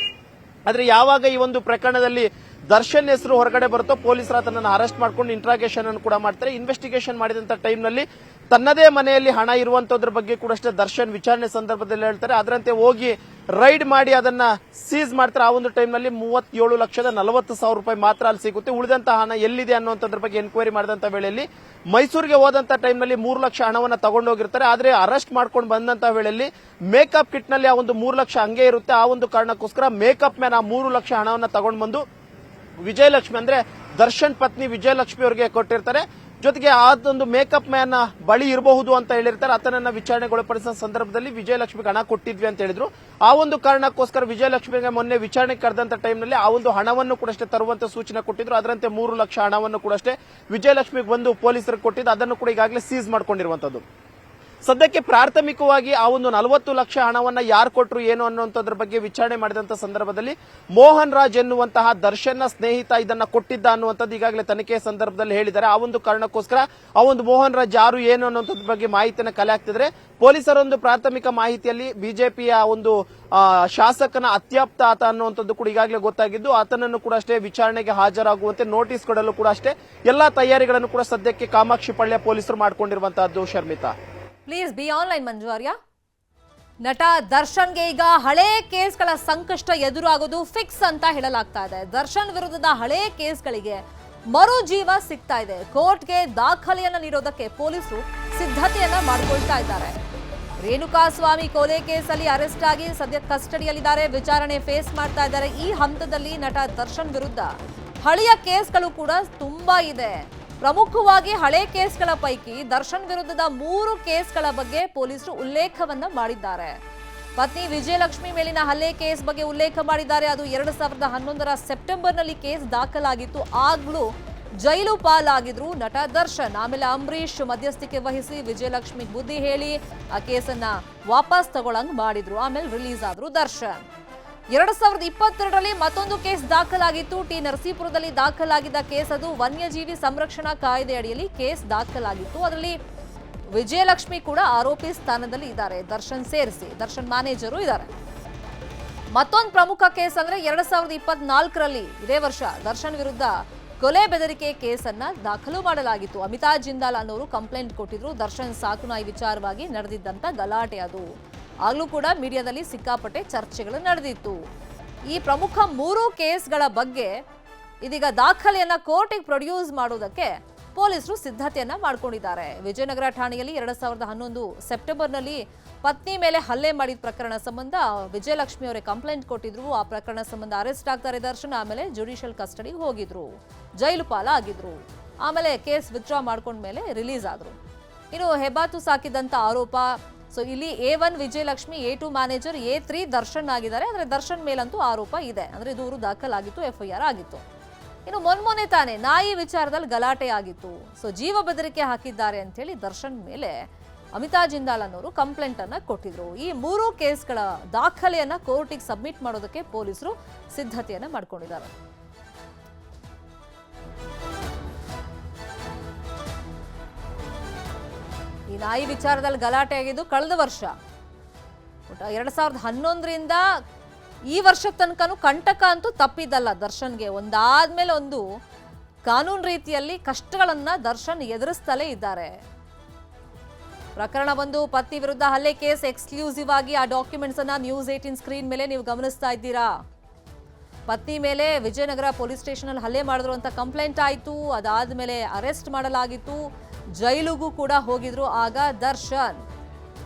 ಆದ್ರೆ ಯಾವಾಗ ಈ ಒಂದು ಪ್ರಕರಣದಲ್ಲಿ ದರ್ಶನ್ ಹೆಸರು ಹೊರಗಡೆ ಬರುತ್ತೋ ಪೊಲೀಸರು ತನ್ನನ್ನು ಅರೆಸ್ಟ್ ಮಾಡ್ಕೊಂಡು ಇಂಟ್ರಾಗೇಷನ್ ಅನ್ನು ಕೂಡ ಮಾಡ್ತಾರೆ. ಇನ್ವೆಸ್ಟಿಗೇಷನ್ ಮಾಡಿದಂತ ಟೈಮ್ನಲ್ಲಿ ತನ್ನದೇ ಮನೆಯಲ್ಲಿ ಹಣ ಇರುವಂತದ್ರ ಬಗ್ಗೆ ಕೂಡ ಅಷ್ಟೇ ದರ್ಶನ್ ವಿಚಾರಣೆ ಸಂದರ್ಭದಲ್ಲಿ ಹೇಳ್ತಾರೆ. ಅದರಂತೆ ಹೋಗಿ ರೈಡ್ ಮಾಡಿ ಅದನ್ನ ಸೀಸ್ ಮಾಡ್ತಾರೆ. ಆ ಒಂದು ಟೈಮ್ನಲ್ಲಿ 37 ಲಕ್ಷದ 40 ಸಾವಿರ ರೂಪಾಯಿ ಮಾತ್ರ ಅಲ್ಲಿ ಸಿಗುತ್ತೆ. ಉಳಿದಂತಹ ಹಣ ಎಲ್ಲಿದೆ ಅನ್ನೋದ್ರ ಬಗ್ಗೆ ಎನ್ಕ್ವೈರಿ ಮಾಡಿದಂತ ವೇಳೆಯಲ್ಲಿ ಮೈಸೂರಿಗೆ ಹೋದಂತ ಟೈಮ್ನಲ್ಲಿ 3 ಲಕ್ಷ ಹಣವನ್ನ ತಗೊಂಡೋಗಿರ್ತಾರೆ. ಆದ್ರೆ ಅರೆಸ್ಟ್ ಮಾಡ್ಕೊಂಡು ಬಂದಂತ ವೇಳೆಯಲ್ಲಿ ಮೇಕಪ್ ಕಿಟ್ ನಲ್ಲಿ ಆ ಒಂದು 3 ಲಕ್ಷ ಹಂಗೆ ಇರುತ್ತೆ. ಆ ಒಂದು ಕಾರಣಕ್ಕೋಸ್ಕರ ಮೇಕಪ್ ಮ್ಯಾನ್ ಆ 3 ಲಕ್ಷ ಹಣವನ್ನ ತಗೊಂಡು ಬಂದು ವಿಜಯಲಕ್ಷ್ಮಿ ಅಂದ್ರೆ ದರ್ಶನ್ ಪತ್ನಿ ವಿಜಯಲಕ್ಷ್ಮಿ ಅವರಿಗೆ ಕೊಟ್ಟಿರ್ತಾರೆ. ಜೊತೆಗೆ ಅದೊಂದು ಮೇಕಪ್ ಮ್ಯಾನ್ ಬಳಿ ಇರಬಹುದು ಅಂತ ಹೇಳಿರ್ತಾರೆ. ಆತನನ್ನ ವಿಚಾರಣೆಗೊಳಪಡಿಸಿದ ಸಂದರ್ಭದಲ್ಲಿ ವಿಜಯಲಕ್ಷ್ಮಿಗೆ ಹಣ ಕೊಟ್ಟಿದ್ವಿ ಅಂತ ಹೇಳಿದ್ರು. ಆ ಒಂದು ಕಾರಣಕ್ಕೋಸ್ಕರ ವಿಜಯಲಕ್ಷ್ಮಿಗೆ ಮೊನ್ನೆ ವಿಚಾರಣೆ ಕರೆದಂತ ಟೈಮ್ನಲ್ಲಿ ಆ ಒಂದು ಹಣವನ್ನು ಕೂಡ ಅಷ್ಟೇ ತರುವಂತ ಸೂಚನೆ ಕೊಟ್ಟಿದ್ರು. ಅದರಂತೆ 3 ಲಕ್ಷ ಹಣವನ್ನು ಕೂಡ ಅಷ್ಟೇ ವಿಜಯಲಕ್ಷ್ಮಿಗೆ ಬಂದು ಪೊಲೀಸರಿಗೆ ಕೊಟ್ಟಿದ್ದು ಅದನ್ನು ಕೂಡ ಈಗಾಗಲೇ ಸೀಸ್ ಮಾಡ್ಕೊಂಡಿರುವಂತದ್ದು. ಸದ್ಯಕ್ಕೆ ಪ್ರಾಥಮಿಕವಾಗಿ ಆ ಒಂದು 40 ಲಕ್ಷ ಹಣವನ್ನ ಯಾರು ಕೊಟ್ಟರು ಏನು ಅನ್ನುವಂಥದ್ರ ಬಗ್ಗೆ ವಿಚಾರಣೆ ಮಾಡಿದಂತ ಸಂದರ್ಭದಲ್ಲಿ ಮೋಹನ್ ರಾಜ್ ಎನ್ನುವಂತಹ ದರ್ಶನ್ನ ಸ್ನೇಹಿತ ಇದನ್ನ ಕೊಟ್ಟಿದ್ದ ಅನ್ನುವಂಥದ್ದು ಈಗಾಗಲೇ ತನಿಖೆ ಸಂದರ್ಭದಲ್ಲಿ ಹೇಳಿದ್ದಾರೆ. ಆ ಒಂದು ಕಾರಣಕ್ಕೋಸ್ಕರ ಆ ಒಂದು ಮೋಹನ್ ರಾಜ್ ಯಾರು ಏನು ಅನ್ನುವಂಥದ್ರ ಬಗ್ಗೆ ಮಾಹಿತಿಯನ್ನು ಕಲೆ ಹಾಕ್ತಿದ್ರೆ ಪೊಲೀಸರೊಂದು ಪ್ರಾಥಮಿಕ ಮಾಹಿತಿಯಲ್ಲಿ ಬಿಜೆಪಿಯ ಒಂದು ಶಾಸಕನ ಅತ್ಯಾಪ್ತ ಆತ ಅನ್ನುವಂಥದ್ದು ಕೂಡ ಈಗಾಗಲೇ ಗೊತ್ತಾಗಿದ್ದು ಆತನನ್ನು ಕೂಡ ಅಷ್ಟೇ ವಿಚಾರಣೆಗೆ ಹಾಜರಾಗುವಂತೆ ನೋಟಿಸ್ ಕೊಡಲು ಕೂಡ ಅಷ್ಟೇ ಎಲ್ಲಾ ತಯಾರಿಗಳನ್ನು ಕೂಡ ಸದ್ಯಕ್ಕೆ ಕಾಮಾಕ್ಷಿ ಪಳ್ಯ ಪೊಲೀಸರು ಮಾಡಿಕೊಂಡಿರುವಂತಹದ್ದು. Sharmitha, please be online. Manju Arya, ನಟ ದರ್ಶನ್ಗೆ ಈಗ ಹಳೆ ಕೇಸ್ಗಳ ಸಂಕಷ್ಟ ಎದುರಾಗೋದು ಫಿಕ್ಸ್ ಅಂತ ಹೇಳಲಾಗ್ತಾ ಇದೆ. ದರ್ಶನ್ ವಿರುದ್ಧದ ಹಳೆ ಕೇಸ್ಗಳಿಗೆ ಮರು ಜೀವ ಸಿಗ್ತಾ ಇದೆ. ಕೋರ್ಟ್ಗೆ ದಾಖಲೆಯನ್ನ ನೀಡೋದಕ್ಕೆ ಪೊಲೀಸರು ಸಿದ್ಧತೆಯನ್ನ ಮಾಡಿಕೊಳ್ತಾ ಇದ್ದಾರೆ. ರೇಣುಕಾ ಸ್ವಾಮಿ ಕೊಲೆ ಕೇಸಲ್ಲಿ ಅರೆಸ್ಟ್ ಆಗಿ ಸದ್ಯ ಕಸ್ಟಡಿಯಲ್ಲಿದ್ದಾರೆ. ವಿಚಾರಣೆ ಫೇಸ್ ಮಾಡ್ತಾ ಇದ್ದಾರೆ. ಈ ಹಂತದಲ್ಲಿ ನಟ ದರ್ಶನ್ ವಿರುದ್ಧ ಹಳೆಯ ಕೇಸ್ಗಳು ಕೂಡ ತುಂಬಾ ಇದೆ. ಪ್ರಮುಖವಾಗಿ ಹಳೆ ಕೇಸ್ಗಳ ಪೈಕಿ ದರ್ಶನ್ ವಿರುದ್ಧದ 3 ಕೇಸ್ಗಳ ಬಗ್ಗೆ ಪೊಲೀಸರು ಉಲ್ಲೇಖವನ್ನ ಮಾಡಿದ್ದಾರೆ. ಪತ್ನಿ ವಿಜಯಲಕ್ಷ್ಮಿ ಮೇಲಿನ ಹಲ್ಲೆ ಕೇಸ್ ಬಗ್ಗೆ ಉಲ್ಲೇಖ ಮಾಡಿದ್ದಾರೆ. ಅದು 2011ರ ಸೆಪ್ಟೆಂಬರ್ನಲ್ಲಿ ಕೇಸ್ ದಾಖಲಾಗಿತ್ತು. ಆಗ್ಲೂ ಜೈಲು ಪಾಲಾಗಿದ್ರು ನಟ ದರ್ಶನ್. ಆಮೇಲೆ ಅಂಬರೀಶ್ ಮಧ್ಯಸ್ಥಿಕೆ ವಹಿಸಿ ವಿಜಯಲಕ್ಷ್ಮಿ ಬುದ್ಧಿ ಹೇಳಿ ಆ ಕೇಸನ್ನ ವಾಪಸ್ ತಗೊಳಂಗ್ ಮಾಡಿದ್ರು. ಆಮೇಲೆ ರಿಲೀಸ್ ಆದ್ರು ದರ್ಶನ್. 2022ರಲ್ಲಿ ಮತ್ತೊಂದು ಕೇಸ್ ದಾಖಲಾಗಿತ್ತು. ಟಿ ನರಸೀಪುರದಲ್ಲಿ ದಾಖಲಾಗಿದ್ದ ಕೇಸ್ ಅದು ವನ್ಯಜೀವಿ ಸಂರಕ್ಷಣಾ ಕಾಯ್ದೆ ಅಡಿಯಲ್ಲಿ ಕೇಸ್ ದಾಖಲಾಗಿತ್ತು. ಅದರಲ್ಲಿ ವಿಜಯಲಕ್ಷ್ಮಿ ಕೂಡ ಆರೋಪಿ ಸ್ಥಾನದಲ್ಲಿ ಇದ್ದಾರೆ, ದರ್ಶನ್ ಸೇರಿಸಿ. ದರ್ಶನ್ ಮ್ಯಾನೇಜರು ಇದ್ದಾರೆ. ಮತ್ತೊಂದು ಪ್ರಮುಖ ಕೇಸ್ ಅಂದ್ರೆ 2024ರಲ್ಲಿ ಇದೇ ವರ್ಷ ದರ್ಶನ್ ವಿರುದ್ಧ ಕೊಲೆ ಬೆದರಿಕೆ ಕೇಸನ್ನ ದಾಖಲು ಮಾಡಲಾಗಿತ್ತು. ಅಮಿತಾ ಜಿಂದಾಲ್ ಅನ್ನೋರು ಕಂಪ್ಲೇಂಟ್ ಕೊಟ್ಟಿದ್ರು. ದರ್ಶನ್ ಸಾಕು ನಾಯಿ ವಿಚಾರವಾಗಿ ನಡೆದಿದ್ದಂತ ಗಲಾಟೆ ಅದು. ಆಗ್ಲೂ ಕೂಡ ಮೀಡಿಯಾದಲ್ಲಿ ಸಿಕ್ಕಾಪಟ್ಟೆ ಚರ್ಚೆಗಳು ನಡೆದಿತ್ತು. ಈ ಪ್ರಮುಖ 3 ಕೇಸ್ಗಳ ಬಗ್ಗೆ ಇದೀಗ ದಾಖಲೆಯನ್ನ ಕೋರ್ಟಿಗೆ ಪ್ರೊಡ್ಯೂಸ್ ಮಾಡೋದಕ್ಕೆ ಪೊಲೀಸರು ಸಿದ್ಧತೆಯನ್ನ ಮಾಡ್ಕೊಂಡಿದ್ದಾರೆ. ವಿಜಯನಗರ ಠಾಣೆಯಲ್ಲಿ 2011 ಸೆಪ್ಟೆಂಬರ್ನಲ್ಲಿ ಪತ್ನಿ ಮೇಲೆ ಹಲ್ಲೆ ಮಾಡಿದ ಪ್ರಕರಣ ಸಂಬಂಧ ವಿಜಯಲಕ್ಷ್ಮಿ ಅವರೇ ಕಂಪ್ಲೇಂಟ್ ಕೊಟ್ಟಿದ್ರು. ಆ ಪ್ರಕರಣ ಸಂಬಂಧ ಅರೆಸ್ಟ್ ಆಗ್ತಾರೆ ದರ್ಶನ್. ಆಮೇಲೆ ಜುಡಿಷಿಯಲ್ ಕಸ್ಟಡಿಗೆ ಹೋಗಿದ್ರು, ಜೈಲು ಪಾಲಾಗಿದ್ರು. ಆಮೇಲೆ ಕೇಸ್ ವಿತ್ಡ್ರಾ ಮಾಡ್ಕೊಂಡ್ಮೇಲೆ ರಿಲೀಸ್ ಆದ್ರು. ಇನ್ನು ಹೆಬ್ಬಾತು ಸಾಕಿದಂತ ಆರೋಪ. ಸೊ ಇಲ್ಲಿ A1 Vijayalakshmi, A2 manager, A3 Darshan ಆಗಿದ್ದಾರೆ. ಅಂದ್ರೆ ದರ್ಶನ್ ಮೇಲಂತೂ ಆರೋಪ ಇದೆ. ಅಂದ್ರೆ ದೂರು ದಾಖಲಾಗಿತ್ತು, FIR ಆಗಿತ್ತು. ಇನ್ನು ಮೊನ್ನೆ ತಾನೆ ನಾಯಿ ವಿಚಾರದಲ್ಲಿ ಗಲಾಟೆ ಆಗಿತ್ತು. ಸೊ ಜೀವ ಬೆದರಿಕೆ ಹಾಕಿದ್ದಾರೆ ಅಂತ ಹೇಳಿ ದರ್ಶನ್ ಮೇಲೆ ಅಮಿತಾ ಜಿಂದಾಲ್ ಅನ್ನೋರು ಕಂಪ್ಲೇಂಟ್ ಅನ್ನ ಕೊಟ್ಟಿದ್ರು. ಈ 3 ಕೇಸ್ಗಳ ದಾಖಲೆಯನ್ನ ಕೋರ್ಟಿಗೆ ಸಬ್ಮಿಟ್ ಮಾಡೋದಕ್ಕೆ ಪೊಲೀಸರು ಸಿದ್ಧತೆಯನ್ನ ಮಾಡ್ಕೊಂಡಿದ್ದಾರೆ. ಈ ನಾಯಿ ವಿಚಾರದಲ್ಲಿ ಗಲಾಟೆ ಆಗಿದ್ದು ಕಳೆದ ವರ್ಷ 2011ರಿಂದ ಈ ವರ್ಷ ತನಕನೂ ಕಂಟಕ ಅಂತೂ ತಪ್ಪಿದ್ದಲ್ಲ ದರ್ಶನ್ಗೆ. ಒಂದಾದ್ಮೇಲೆ ಒಂದು ಕಾನೂನು ರೀತಿಯಲ್ಲಿ ಕಷ್ಟಗಳನ್ನ ದರ್ಶನ್ ಎದುರಿಸ್ತಲೇ ಇದ್ದಾರೆ. ಪ್ರಕರಣ ಒಂದು ಪತ್ನಿ ವಿರುದ್ಧ ಹಲ್ಲೆ ಕೇಸ್. ಎಕ್ಸ್ಕ್ಲೂಸಿವ್ ಆಗಿ ಆ ಡಾಕ್ಯುಮೆಂಟ್ಸ್ ಅನ್ನ ನ್ಯೂಸ್ 18 ಸ್ಕ್ರೀನ್ ಮೇಲೆ ನೀವು ಗಮನಿಸ್ತಾ ಇದ್ದೀರಾ. ಪತ್ನಿ ಮೇಲೆ ವಿಜಯನಗರ ಪೊಲೀಸ್ ಸ್ಟೇಷನ್ ಅಲ್ಲಿ ಹಲ್ಲೆ ಮಾಡಿದ್ರು ಅಂತ ಕಂಪ್ಲೇಂಟ್ ಆಯ್ತು. ಅದಾದ್ಮೇಲೆ ಅರೆಸ್ಟ್ ಮಾಡಲಾಗಿತ್ತು, ಜೈಲಿಗೂ ಕೂಡ ಹೋಗಿದ್ರು. ಆಗ ದರ್ಶನ್,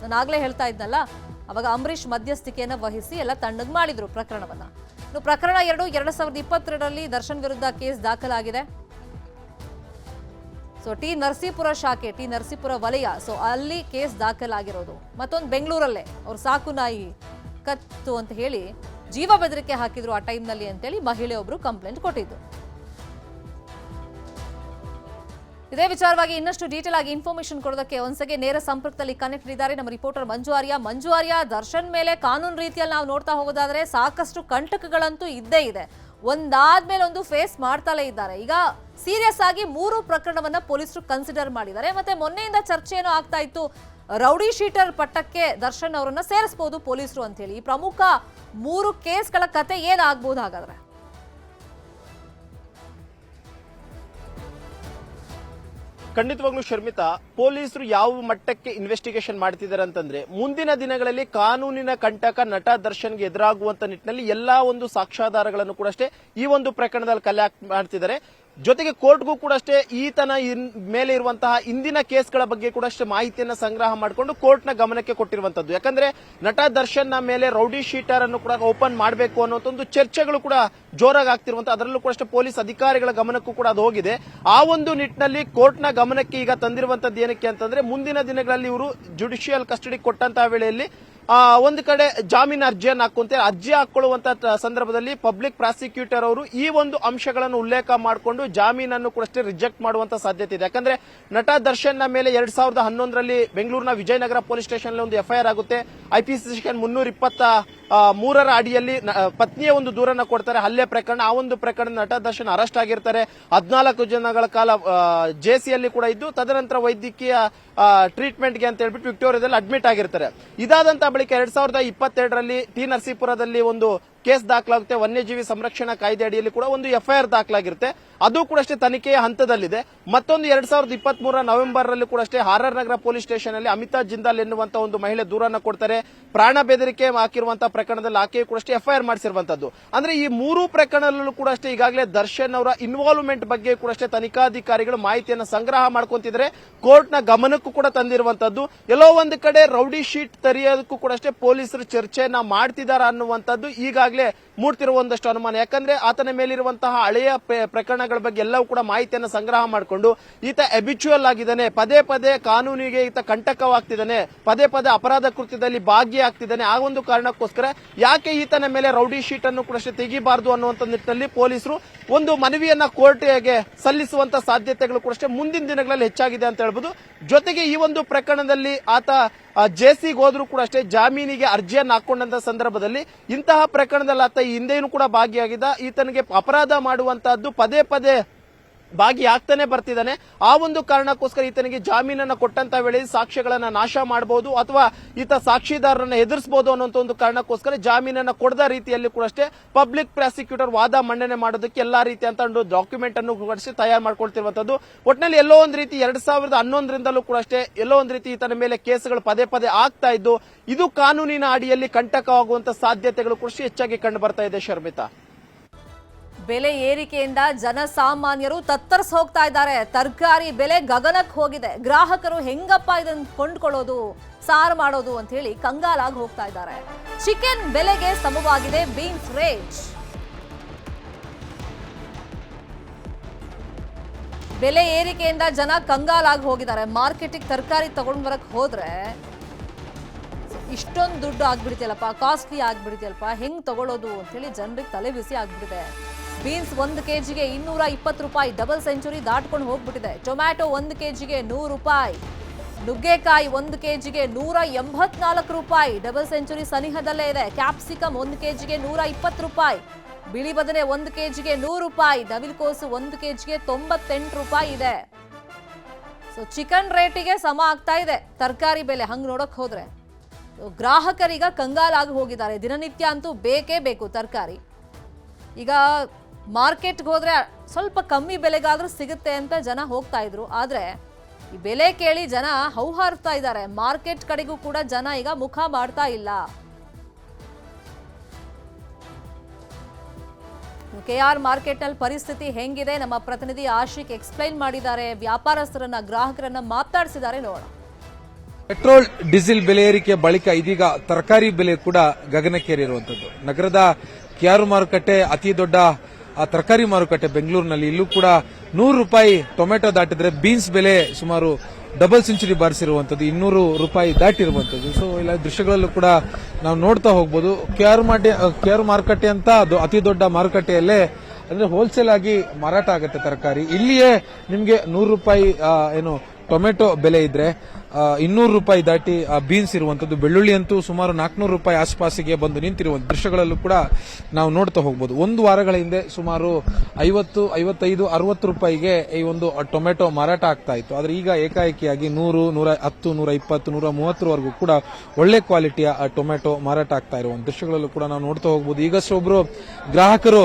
ನಾನು ಆಗ್ಲೇ ಹೇಳ್ತಾ ಇದ್ನಲ್ಲ, ಅವಾಗ ಅಂಬರೀಶ್ ಮಧ್ಯಸ್ಥಿಕೆಯನ್ನ ವಹಿಸಿ ಎಲ್ಲ ತಣ್ಣಗ್ ಮಾಡಿದ್ರು ಪ್ರಕರಣವನ್ನ. ಇನ್ನು ಪ್ರಕರಣ 2022ರಲ್ಲಿ ದರ್ಶನ್ ವಿರುದ್ಧ ಕೇಸ್ ದಾಖಲಾಗಿದೆ. ಸೊ ಟಿ ನರಸೀಪುರ ಶಾಖೆ, ಟಿ ನರಸೀಪುರ ವಲಯ, ಸೊ ಅಲ್ಲಿ ಕೇಸ್ ದಾಖಲಾಗಿರೋದು. ಮತ್ತೊಂದು ಬೆಂಗಳೂರಲ್ಲೇ ಅವ್ರು ಸಾಕು ನಾಯಿ ಕತ್ತು ಅಂತ ಹೇಳಿ ಜೀವ ಬೆದರಿಕೆ ಹಾಕಿದ್ರು ಆ ಟೈಮ್ನಲ್ಲಿ ಅಂತೇಳಿ ಮಹಿಳೆ ಒಬ್ರು ಕಂಪ್ಲೇಂಟ್ ಕೊಟ್ಟಿದ್ದು. ಇದೇ ವಿಚಾರವಾಗಿ ಇನ್ನಷ್ಟು ಡೀಟೇಲ್ ಆಗಿ ಇನ್ಫಾರ್ಮೇಶನ್ ಕೊಡೋದಕ್ಕೆ ಒಂದ್ಸಗೆ ನೇರ ಸಂಪರ್ಕದಲ್ಲಿ ಕನೆಕ್ಟ್ ಇದ್ದಾರೆ ನಮ್ಮ ರಿಪೋರ್ಟರ್ ಮಂಜು ಆರ್ಯ. ದರ್ಶನ್ ಮೇಲೆ ಕಾನೂನು ರೀತಿಯಲ್ಲಿ ನಾವು ನೋಡ್ತಾ ಹೋಗೋದಾದ್ರೆ ಸಾಕಷ್ಟು ಕಂಟಕಗಳಂತೂ ಇದ್ದೇ ಇದೆ. ಒಂದಾದ್ಮೇಲೆ ಒಂದು ಫೇಸ್ ಮಾಡ್ತಲೇ ಇದ್ದಾರೆ. ಈಗ ಸೀರಿಯಸ್ ಆಗಿ 3 ಪ್ರಕರಣವನ್ನ ಪೊಲೀಸರು ಕನ್ಸಿಡರ್ ಮಾಡಿದ್ದಾರೆ. ಮತ್ತೆ ಮೊನ್ನೆಯಿಂದ ಚರ್ಚೆ ಏನೋ ಆಗ್ತಾ ಇತ್ತು, ರೌಡಿ ಶೀಟರ್ ಪಟ್ಟಕ್ಕೆ ದರ್ಶನ್ ಅವರನ್ನ ಸೇರಿಸಬಹುದು ಪೊಲೀಸರು ಅಂತ ಹೇಳಿ. ಈ ಪ್ರಮುಖ 3 ಕೇಸ್ಗಳ ಕತೆ ಏನಾಗಬಹುದು ಹಾಗಾದ್ರೆ? ಖಂಡಿತವಾಗ್ಲೂ ಶರ್ಮಿತಾ, ಪೊಲೀಸರು ಯಾವ ಮಟ್ಟಕ್ಕೆ ಇನ್ವೆಸ್ಟಿಗೇಷನ್ ಮಾಡ್ತಿದ್ದಾರೆ ಅಂತಂದ್ರೆ, ಮುಂದಿನ ದಿನಗಳಲ್ಲಿ ಕಾನೂನಿನ ಕಂಟಕ ನಟ ದರ್ಶನ್ಗೆ ಎದುರಾಗುವಂತ ನಿಟ್ಟಿನಲ್ಲಿ ಎಲ್ಲಾ ಒಂದು ಸಾಕ್ಷ್ಯಾಧಾರಗಳನ್ನು ಕೂಡ ಅಷ್ಟೇ ಈ ಒಂದು ಪ್ರಕರಣದಲ್ಲಿ ಕಲೆಕ್ಟ್ ಮಾಡ್ತಿದ್ದಾರೆ. ಜೊತೆಗೆ ಕೋರ್ಟ್ಗೂ ಕೂಡ ಅಷ್ಟೇ ಈತನ ಮೇಲೆ ಇರುವಂತಹ ಇಂದಿನ ಕೇಸ್ಗಳ ಬಗ್ಗೆ ಕೂಡ ಅಷ್ಟೇ ಮಾಹಿತಿಯನ್ನ ಸಂಗ್ರಹ ಮಾಡಿಕೊಂಡು ಕೋರ್ಟ್ನ ಗಮನಕ್ಕೆ ಕೊಟ್ಟಿರುವಂತದ್ದು. ಯಾಕಂದ್ರೆ ನಟ ದರ್ಶನ್ ಮೇಲೆ ರೌಡಿ ಶೀಟರ್ ಅನ್ನು ಕೂಡ ಓಪನ್ ಮಾಡಬೇಕು ಅನ್ನೋಂಥ ಒಂದು ಚರ್ಚೆಗಳು ಕೂಡ ಜೋರಾಗಿ ಆಗ್ತಿರುವಂತ, ಅದರಲ್ಲೂ ಕೂಡ ಅಷ್ಟೇ ಪೊಲೀಸ್ ಅಧಿಕಾರಿಗಳ ಗಮನಕ್ಕೂ ಕೂಡ ಅದು ಹೋಗಿದೆ. ಆ ಒಂದು ನಿಟ್ಟಿನಲ್ಲಿ ಕೋರ್ಟ್ನ ಗಮನಕ್ಕೆ ಈಗ ತಂದಿರುವಂತದ್ದು ಏನಕ್ಕೆ ಅಂತಂದ್ರೆ, ಮುಂದಿನ ದಿನಗಳಲ್ಲಿ ಇವರು ಜುಡಿಷಿಯಲ್ ಕಸ್ಟಡಿ ಕೊಟ್ಟಂತಹ ವೇಳೆಯಲ್ಲಿ ಒಂದು ಕಡೆ ಜಾಮೀನು ಅರ್ಜಿಯನ್ನು ಹಾಕುವಂತೆ ಅರ್ಜಿ ಹಾಕೊಳ್ಳುವಂತ ಸಂದರ್ಭದಲ್ಲಿ ಪಬ್ಲಿಕ್ ಪ್ರಾಸಿಕ್ಯೂಟರ್ ಅವರು ಈ ಒಂದು ಅಂಶಗಳನ್ನು ಉಲ್ಲೇಖ ಮಾಡಿಕೊಂಡು ಜಾಮೀನನ್ನು ಕೂಡ ಅಷ್ಟೇ ರಿಜೆಕ್ಟ್ ಮಾಡುವಂತ ಸಾಧ್ಯತೆ ಇದೆ. ಯಾಕಂದ್ರೆ ನಟ ದರ್ಶನ್ ಮೇಲೆ 2011ರಲ್ಲಿ ಬೆಂಗಳೂರಿನ ವಿಜಯನಗರ ಪೊಲೀಸ್ ಸ್ಟೇಷನ್ ಒಂದು FIR ಆಗುತ್ತೆ. IPC ಸೆಕ್ಷನ್ 323ರ ಅಡಿಯಲ್ಲಿ ಪತ್ನಿಯ ಒಂದು ದೂರನ್ನ ಕೊಡ್ತಾರೆ, ಹಲ್ಲೆ ಪ್ರಕರಣ. ಆ ಒಂದು ಪ್ರಕರಣ ನಟ ದರ್ಶನ್ ಅರೆಸ್ಟ್ ಆಗಿರ್ತಾರೆ. 14 ದಿನಗಳ ಕಾಲ ಜೆಸಿಯಲ್ಲಿ ಕೂಡ ಇದ್ದು, ತದನಂತರ ವೈದ್ಯಕೀಯ ಟ್ರೀಟ್ಮೆಂಟ್ಗೆ ಅಂತ ಹೇಳ್ಬಿಟ್ಟು ವಿಕ್ಟೋರಿಯಾದಲ್ಲಿ ಅಡ್ಮಿಟ್ ಆಗಿರ್ತಾರೆ. ಇದಾದಂತ ಬಳಿಕ 2022ರಲ್ಲಿ ಟಿ ನರಸೀಪುರದಲ್ಲಿ ಒಂದು ಕೇಸ್ ದಾಖಲಾಗುತ್ತೆ. ವನ್ಯಜೀವಿ ಸಂರಕ್ಷಣಾ ಕಾಯ್ದೆ ಅಡಿಯಲ್ಲಿ ಕೂಡ ಒಂದು FIR ದಾಖಲಾಗಿರುತ್ತೆ. ಅದು ಕೂಡ ಅಷ್ಟೇ ತನಿಖೆಯ ಹಂತದಲ್ಲಿದೆ. ಮತ್ತೊಂದು 2023 ನವೆಂಬರ್ ರಲ್ಲಿ ಕೂಡ ಅಷ್ಟೇ ಆರ್ ನಗರ ಪೊಲೀಸ್ ಸ್ಟೇಷನ್ ಅಲ್ಲಿ ಅಮಿತಾ ಜಿಂದಾಲ್ ಎನ್ನುವಂತ ಒಂದು ಮಹಿಳೆ ದೂರನ್ನ ಕೊಡ್ತಾರೆ. ಪ್ರಾಣ ಬೆದರಿಕೆ ಹಾಕಿರುವಂತಹ ಪ್ರಕರಣದಲ್ಲಿ ಆಕೆಯು ಕೂಡ ಅಷ್ಟೇ FIR ಮಾಡಿಸಿರುವಂತದ್ದು. ಅಂದ್ರೆ ಈ 3 ಪ್ರಕರಣದಲ್ಲೂ ಕೂಡ ಅಷ್ಟೇ ಈಗಾಗಲೇ ದರ್ಶನ್ ಅವರ ಇನ್ವಾಲ್ವ್ಮೆಂಟ್ ಬಗ್ಗೆ ಕೂಡ ಅಷ್ಟೇ ತನಿಖಾಧಿಕಾರಿಗಳು ಮಾಹಿತಿಯನ್ನು ಸಂಗ್ರಹ ಮಾಡ್ಕೊಂತಿದ್ದಾರೆ. ಕೋರ್ಟ್ನ ಗಮನಕ್ಕೂ ಕೂಡ ತಂದಿರುವಂತದ್ದು. ಎಲ್ಲೋ ಒಂದು ಕಡೆ ರೌಡಿ ಶೀಟ್ ತೆರೆಯೋದಕ್ಕೂ ಕೂಡ ಅಷ್ಟೇ ಪೊಲೀಸರು ಚರ್ಚೆಯನ್ನ ಮಾಡ್ತಿದ್ದಾರೆ ಅನ್ನುವಂಥದ್ದು ಈಗ ಈಗಾಗಲೇ ಮೂಡ್ತಿರುವ ಒಂದಷ್ಟು ಅನುಮಾನ. ಯಾಕಂದ್ರೆ ಆತನ ಮೇಲಿರುವಂತಹ ಹಳೆಯ ಪ್ರಕರಣಗಳ ಬಗ್ಗೆ ಎಲ್ಲವೂ ಕೂಡ ಮಾಹಿತಿಯನ್ನು ಸಂಗ್ರಹ ಮಾಡಿಕೊಂಡು ಈತ ಎಬಿಚುವಲ್ ಆಗಿದ್ದಾನೆ, ಪದೇ ಪದೇ ಕಾನೂನಿಗೆ ಈತ ಕಂಟಕವಾಗ್ತಿದ್ದಾನೆ, ಪದೇ ಪದೇ ಅಪರಾಧ ಕೃತ್ಯದಲ್ಲಿ ಭಾಗಿಯಾಗ್ತಿದ್ದಾನೆ. ಆ ಒಂದು ಕಾರಣಕ್ಕೋಸ್ಕರ ಯಾಕೆ ಈತನ ಮೇಲೆ ರೌಡಿ ಶೀಟ್ ಅನ್ನು ಕೂಡ ತೆಗಿಬಾರದು ಅನ್ನುವಂತ ನಿಟ್ಟಿನಲ್ಲಿ ಪೊಲೀಸರು ಒಂದು ಮನವಿಯನ್ನ ಕೋರ್ಟ್ಗೆ ಸಲ್ಲಿಸುವಂತ ಸಾಧ್ಯತೆಗಳು ಕೂಡ ಮುಂದಿನ ದಿನಗಳಲ್ಲಿ ಹೆಚ್ಚಾಗಿದೆ ಅಂತ ಹೇಳ್ಬೋದು. ಜೊತೆಗೆ ಈ ಒಂದು ಪ್ರಕರಣದಲ್ಲಿ ಆತ ಜೆಸಿಗೆ ಹೋದ್ರೂ ಕೂಡ ಅಷ್ಟೇ ಜಾಮೀನಿಗೆ ಅರ್ಜಿಯನ್ನು ಹಾಕೊಂಡಂತ ಸಂದರ್ಭದಲ್ಲಿ ಇಂತಹ ಪ್ರಕರಣದಲ್ಲಿ ಆತ ಹಿಂದೆಯೂ ಕೂಡ ಭಾಗಿಯಾಗಿದ್ದ. ಈತನಿಗೆ ಅಪರಾಧ ಮಾಡುವಂತಹದ್ದು ಪದೇ ಪದೇ ಭಾಗಿಯಾಗ್ತಾನೆ ಬರ್ತಿದ್ದಾನೆ. ಆ ಒಂದು ಕಾರಣಕ್ಕೋಸ್ಕರ ಈತನಿಗೆ ಜಾಮೀನನ್ನ ಕೊಟ್ಟಂತ ವೇಳೆ ಸಾಕ್ಷ್ಯಗಳನ್ನ ನಾಶ ಮಾಡಬಹುದು ಅಥವಾ ಈತ ಸಾಕ್ಷಿದಾರರನ್ನ ಎದುರಿಸಬಹುದು ಅನ್ನೋ ಒಂದು ಕಾರಣಕ್ಕೋಸ್ಕರ ಜಾಮೀನನ್ನ ಕೊಡದ ರೀತಿಯಲ್ಲಿ ಕೂಡ ಅಷ್ಟೇ ಪಬ್ಲಿಕ್ ಪ್ರಾಸಿಕ್ಯೂಟರ್ ವಾದ ಮಂಡನೆ ಮಾಡೋದಕ್ಕೆ ಎಲ್ಲಾ ರೀತಿಯಂತ ಒಂದು ಡಾಕ್ಯುಮೆಂಟ್ ಅನ್ನು ಕೂಡ ಅಷ್ಟೇ ತಯಾರು ಮಾಡ್ಕೊಳ್ತಿರುವಂತದ್ದು. ಒಟ್ಟಿನಲ್ಲಿ ಎಲ್ಲೋ ಒಂದು ರೀತಿ 2011ರಿಂದಲೂ ಕೂಡ ಅಷ್ಟೇ ಎಲ್ಲೋ ಒಂದು ರೀತಿ ಈತನ ಮೇಲೆ ಕೇಸುಗಳು ಪದೇ ಪದೇ ಆಗ್ತಾ ಇದ್ದು ಇದು ಕಾನೂನಿನ ಅಡಿಯಲ್ಲಿ ಕಂಟಕವಾಗುವಂತ ಸಾಧ್ಯತೆಗಳು ಕೂಡ ಹೆಚ್ಚಾಗಿ ಕಂಡು ಬರ್ತಾ ಇದೆ. ಶರ್ಮಿತಾ, ಬೆಲೆ ಏರಿಕೆಯಿಂದ ಜನಸಾಮಾನ್ಯರು ತತ್ತರಿಸಿ ಹೋಗ್ತಾ ಇದ್ದಾರೆ. ತರಕಾರಿ ಬೆಲೆ ಗಗನಕ್ಕೆ ಹೋಗಿದೆ. ಗ್ರಾಹಕರು ಹೆಂಗಪ್ಪ ಇದನ್ನು ಕೊಂಡ್ಕೊಳ್ಳೋದು, ಸಾರು ಮಾಡೋದು ಅಂತ ಹೇಳಿ ಕಂಗಾಲಾಗಿ ಹೋಗ್ತಾ ಇದ್ದಾರೆ. ಚಿಕನ್ ಬೆಲೆಗೆ ಸಮವಾಗಿದೆ ಬೀನ್ಸ್ ರೇಟ್. ಬೆಲೆ ಏರಿಕೆಯಿಂದ ಜನ ಕಂಗಾಲಾಗಿ ಹೋಗಿದ್ದಾರೆ. ಮಾರ್ಕೆಟಿಗೆ ತರಕಾರಿ ತಗೊಂಡ್ ಬರಕ್ ಹೋದ್ರೆ ಇಷ್ಟೊಂದು ದುಡ್ಡು ಆಗ್ಬಿಡ್ತಿಯಲ್ಲಪ್ಪ, ಕಾಸ್ಟ್ಲಿ ಆಗ್ಬಿಡ್ತಿಯಲ್ಲಪ್ಪ, ಹೆಂಗ್ ತಗೊಳ್ಳೋದು ಅಂತ ಹೇಳಿ ಜನರಿಗೆ ತಲೆ ಬಿಸಿ ಆಗ್ಬಿಟ್ಟಿದೆ. ಬೀನ್ಸ್ 1 ಕೆಜಿಗೆ 220 ರೂಪಾಯಿ, ಡಬಲ್ ಸೆಂಚುರಿ ದಾಟ್ಕೊಂಡು ಹೋಗ್ಬಿಟ್ಟಿದೆ. ಟೊಮ್ಯಾಟೊ 1 ಕೆಜಿಗೆ 100 ರೂಪಾಯಿ, ನುಗ್ಗೆಕಾಯಿ 1 ಕೆಜಿಗೆ 184 ರೂಪಾಯಿ, ಡಬಲ್ ಸೆಂಚುರಿ ಸನಿಹದಲ್ಲೇ ಇದೆ. ಕ್ಯಾಪ್ಸಿಕಮ್ 1 ಕೆಜಿಗೆ 120 ರೂಪಾಯಿ, ಬಿಳಿ ಬದನೆ 1 ಕೆಜಿಗೆ 100 ರೂಪಾಯಿ, ನವಿಲುಕೋಸು 1 ಕೆಜಿಗೆ 98 ರೂಪಾಯಿ ಇದೆ. ಸೊ ಚಿಕನ್ ರೇಟಿಗೆ ಸಮ ಆಗ್ತಾ ಇದೆ ತರಕಾರಿ ಬೆಲೆ ಹಂಗ್ ನೋಡಕ್ ಹೋದ್ರೆ. ಗ್ರಾಹಕರೀಗ ಕಂಗಾಲಾಗಿ ಹೋಗಿದ್ದಾರೆ. ದಿನನಿತ್ಯ ಅಂತೂ ಬೇಕೇ ಬೇಕು ತರಕಾರಿ. ಈಗ ಮಾರ್ಕೆಟ್ಗೆ ಹೋದ್ರೆ ಸ್ವಲ್ಪ ಕಮ್ಮಿ ಬೆಲೆಗಾದ್ರೂ ಸಿಗುತ್ತೆ ಅಂತ ಜನ ಹೋಗ್ತಾ ಇದ್ರು. ಆದ್ರೆ ಈ ಬೆಲೆ ಕೇಳಿ ಜನ ಹೌಹಾರ್ತಾ ಇದ್ದಾರೆ. ಮಾರ್ಕೆಟ್ ಕಡೆಗೂ ಕೂಡ ಜನ ಈಗ ಮುಖ ಮಾಡ್ತಾ ಇಲ್ಲ. ಕೆಆರ್ ಮಾರ್ಕೆಟ್ ನಲ್ಲಿ ಪರಿಸ್ಥಿತಿ ಹೆಂಗಿದೆ ನಮ್ಮ ಪ್ರತಿನಿಧಿ ಆಶಿಕ್ ಎಕ್ಸ್ಪ್ಲೈನ್ ಮಾಡಿದ್ದಾರೆ. ವ್ಯಾಪಾರಸ್ಥರನ್ನ ಗ್ರಾಹಕರನ್ನ ಮಾತಾಡಿಸಿದ್ದಾರೆ, ನೋಡೋಣ. ಪೆಟ್ರೋಲ್ ಡೀಸೆಲ್ ಬೆಲೆ ಏರಿಕೆ ಬಳಿಕ ಇದೀಗ ತರಕಾರಿ ಬೆಲೆ ಕೂಡ ಗಗನಕ್ಕೇರಿರುವಂತದ್ದು. ನಗರದ ಕೆಆರ್ ಮಾರುಕಟ್ಟೆ ಅತಿ ದೊಡ್ಡ ತರಕಾರಿ ಮಾರುಕಟ್ಟೆ ಬೆಂಗಳೂರಿನಲ್ಲಿ. ಇಲ್ಲೂ ಕೂಡ 100 ರೂಪಾಯಿ ಟೊಮೆಟೊ ದಾಟಿದ್ರೆ ಬೀನ್ಸ್ ಬೆಲೆ ಸುಮಾರು ಡಬಲ್ ಸೆಂಚುರಿ ಬಾರಿಸಿರುವಂತದ್ದು, 200 ರೂಪಾಯಿ ದಾಟಿರುವಂತದ್ದು. ಸೊ ಇಲ್ಲ ದೃಶ್ಯಗಳಲ್ಲೂ ಕೂಡ ನಾವು ನೋಡ್ತಾ ಹೋಗ್ಬೋದು. ಕೆಆರ್ ಮಾರುಕಟ್ಟೆ ಅಂತ ಅದು ಅತಿ ದೊಡ್ಡ ಮಾರುಕಟ್ಟೆಯಲ್ಲೇ ಅಂದ್ರೆ ಹೋಲ್ಸೇಲ್ ಆಗಿ ಮಾರಾಟ ಆಗುತ್ತೆ ತರಕಾರಿ. ಇಲ್ಲಿಯೇ ನಿಮ್ಗೆ 100 ರೂಪಾಯಿ ಏನು ಟೊಮೆಟೊ ಬೆಲೆ ಇದ್ರೆ 200 ರೂಪಾಯಿ ದಾಟಿ ಬೀನ್ಸ್ ಇರುವಂತದ್ದು. ಬೆಳ್ಳುಳ್ಳಿ ಅಂತೂ ಸುಮಾರು 400 ರೂಪಾಯಿ ಆಸ್ಪಾಸಿಗೆ ಬಂದು ನಿಂತಿರುವ ದೃಶ್ಯಗಳಲ್ಲೂ ಕೂಡ ನಾವು ನೋಡ್ತಾ ಹೋಗಬಹುದು. ಒಂದು ವಾರಗಳ ಹಿಂದೆ ಸುಮಾರು 50, 55, 60 ರೂಪಾಯಿಗೆ ಈ ಒಂದು ಟೊಮೆಟೊ ಮಾರಾಟ ಆಗ್ತಾ ಇತ್ತು. ಆದ್ರೆ ಈಗ ಏಕಾಏಕಿಯಾಗಿ 100, 110, 120, 130 ಕೂಡ ಒಳ್ಳೆ ಕ್ವಾಲಿಟಿಯ ಟೊಮೆಟೊ ಮಾರಾಟ ಆಗ್ತಾ ಇರುವ ದೃಶ್ಯಗಳಲ್ಲೂ ಕೂಡ ನಾವು ನೋಡ್ತಾ ಹೋಗಬಹುದು. ಈಗಷ್ಟೇ ಒಬ್ರು ಗ್ರಾಹಕರು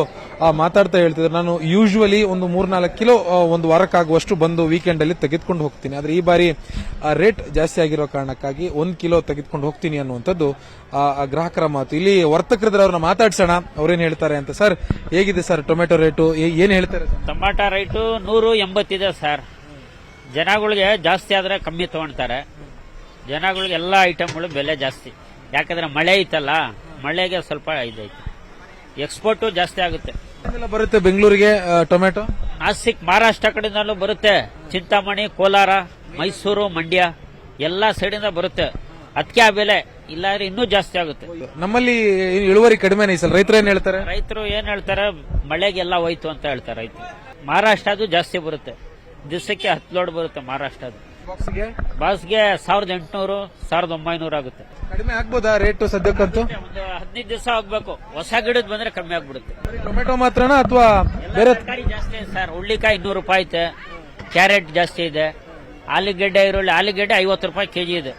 ಮಾತಾಡ್ತಾ ಹೇಳ್ತಿದ್ರು, ನಾನು ಯೂಶುವಲಿ ಒಂದು 3-4 ಕಿಲೋ ಒಂದು ವಾರಕ್ಕಾಗುವಷ್ಟು ಬಂದು ವೀಕೆಂಡ್ ಅಲ್ಲಿ ತೆಗೆದುಕೊಂಡು ಹೋಗ್ತೀನಿ. ಆದ್ರೆ ಈ ಬಾರಿ ರೇಟ್ ಜಾಸ್ತಿ ಆಗಿರೋ ಕಾರಣಕ್ಕಾಗಿ 1 ಕಿಲೋ ತೆಗೆದುಕೊಂಡು ಹೋಗ್ತೀನಿ ಅನ್ನುವಂಥದ್ದು ಗ್ರಾಹಕರ ಮಾತು. ಇಲ್ಲಿ ವರ್ತಕರಿದ್ರೆ ಅವ್ರನ್ನ ಮಾತಾಡ್ಸೋಣ, ಅವ್ರೇನ್ ಹೇಳ್ತಾರೆ ಅಂತ. ಸರ್, ಹೇಗಿದೆ ಸರ್ ಟೊಮೆಟೊ ರೇಟು, ಏನ್ ಹೇಳ್ತಾರೆ? ಟೊಮೆಟೊ ರೇಟು 180 ಇದೆ ಸರ್. ಜನಗಳಿಗೆ ಜಾಸ್ತಿ ಆದ್ರೆ ಕಮ್ಮಿ ತಗೊಳ್ತಾರೆ. ಜನಗಳಿಗೆ ಎಲ್ಲಾ ಐಟಮ್ಗಳು ಬೆಲೆ ಜಾಸ್ತಿ. ಯಾಕಂದ್ರೆ ಮಳೆ ಐತಲ್ಲ, ಮಳೆಗೆ ಸ್ವಲ್ಪ ಇದೈತೆ. ಎಕ್ಸ್ಪೋರ್ಟ್ ಜಾಸ್ತಿ ಆಗುತ್ತೆ. ಬರುತ್ತೆ ಬೆಂಗಳೂರಿಗೆ ಟೊಮೆಟೊ. ನಾಸಿಕ್ ಮಹಾರಾಷ್ಟ್ರ ಕಡೆಯಿಂದಲೂ ಬರುತ್ತೆ. ಚಿಂತಾಮಣಿ, ಕೋಲಾರ, ಮೈಸೂರು, ಮಂಡ್ಯ ಎಲ್ಲಾ ಸೈಡಿಂದ ಬರುತ್ತೆ. ಅದಕ್ಕೆ ಆ ಬೆಲೆ ಇಲ್ಲಾಂದ್ರೆ ಇನ್ನೂ ಜಾಸ್ತಿ ಆಗುತ್ತೆ. ನಮ್ಮಲ್ಲಿ ಇಳುವರಿ ಕಡಿಮೆನೇ ಸರ್. ರೈತರು ಏನ್ ಹೇಳ್ತಾರೆ? ರೈತರು ಏನ್ ಹೇಳ್ತಾರೆ, ಮಳೆಗೆಲ್ಲ ಹೋಯ್ತು ಅಂತ ಹೇಳ್ತಾರೆ ರೈತರು. ಮಹಾರಾಷ್ಟ್ರದು ಜಾಸ್ತಿ ಬರುತ್ತೆ. ದಿವಸಕ್ಕೆ 10 ಲೋಡ್ ಬರುತ್ತೆ ಮಹಾರಾಷ್ಟ್ರದು. ಬಾಸ್ಗೆ 1800, 1900 ಆಗುತ್ತೆ. ಕಡಿಮೆ ಆಗ್ಬೋದಾ ರೇಟ್ ಸದ್ಯಕ್ಕಂತೂ? ಒಂದು 15 ದಿವಸ ಆಗ್ಬೇಕು. ಹೊಸ ಗಿಡದ್ ಬಂದ್ರೆ ಕಮ್ಮಿ ಆಗ್ಬಿಡುತ್ತೆ. ಟೊಮೆಟೊ ಮಾತ್ರನಾ ಅಥವಾ ಬೇರೆ ತರಕಾರಿ ಜಾಸ್ತಿ ಇದೆ ಸರ್. ಹುಳ್ಳಿಕಾಯಿ 200 ರೂಪಾಯಿ ಐತೆ. ಕ್ಯಾರೆಟ್ ಜಾಸ್ತಿ ಇದೆ. ಆಲೂಗೆಡ್ಡೆ, ಈರುಳ್ಳಿ, ಆಲೂಗೆಡ್ಡೆ 50 ರೂಪಾಯಿ ಕೆಜಿ ಇದೆ.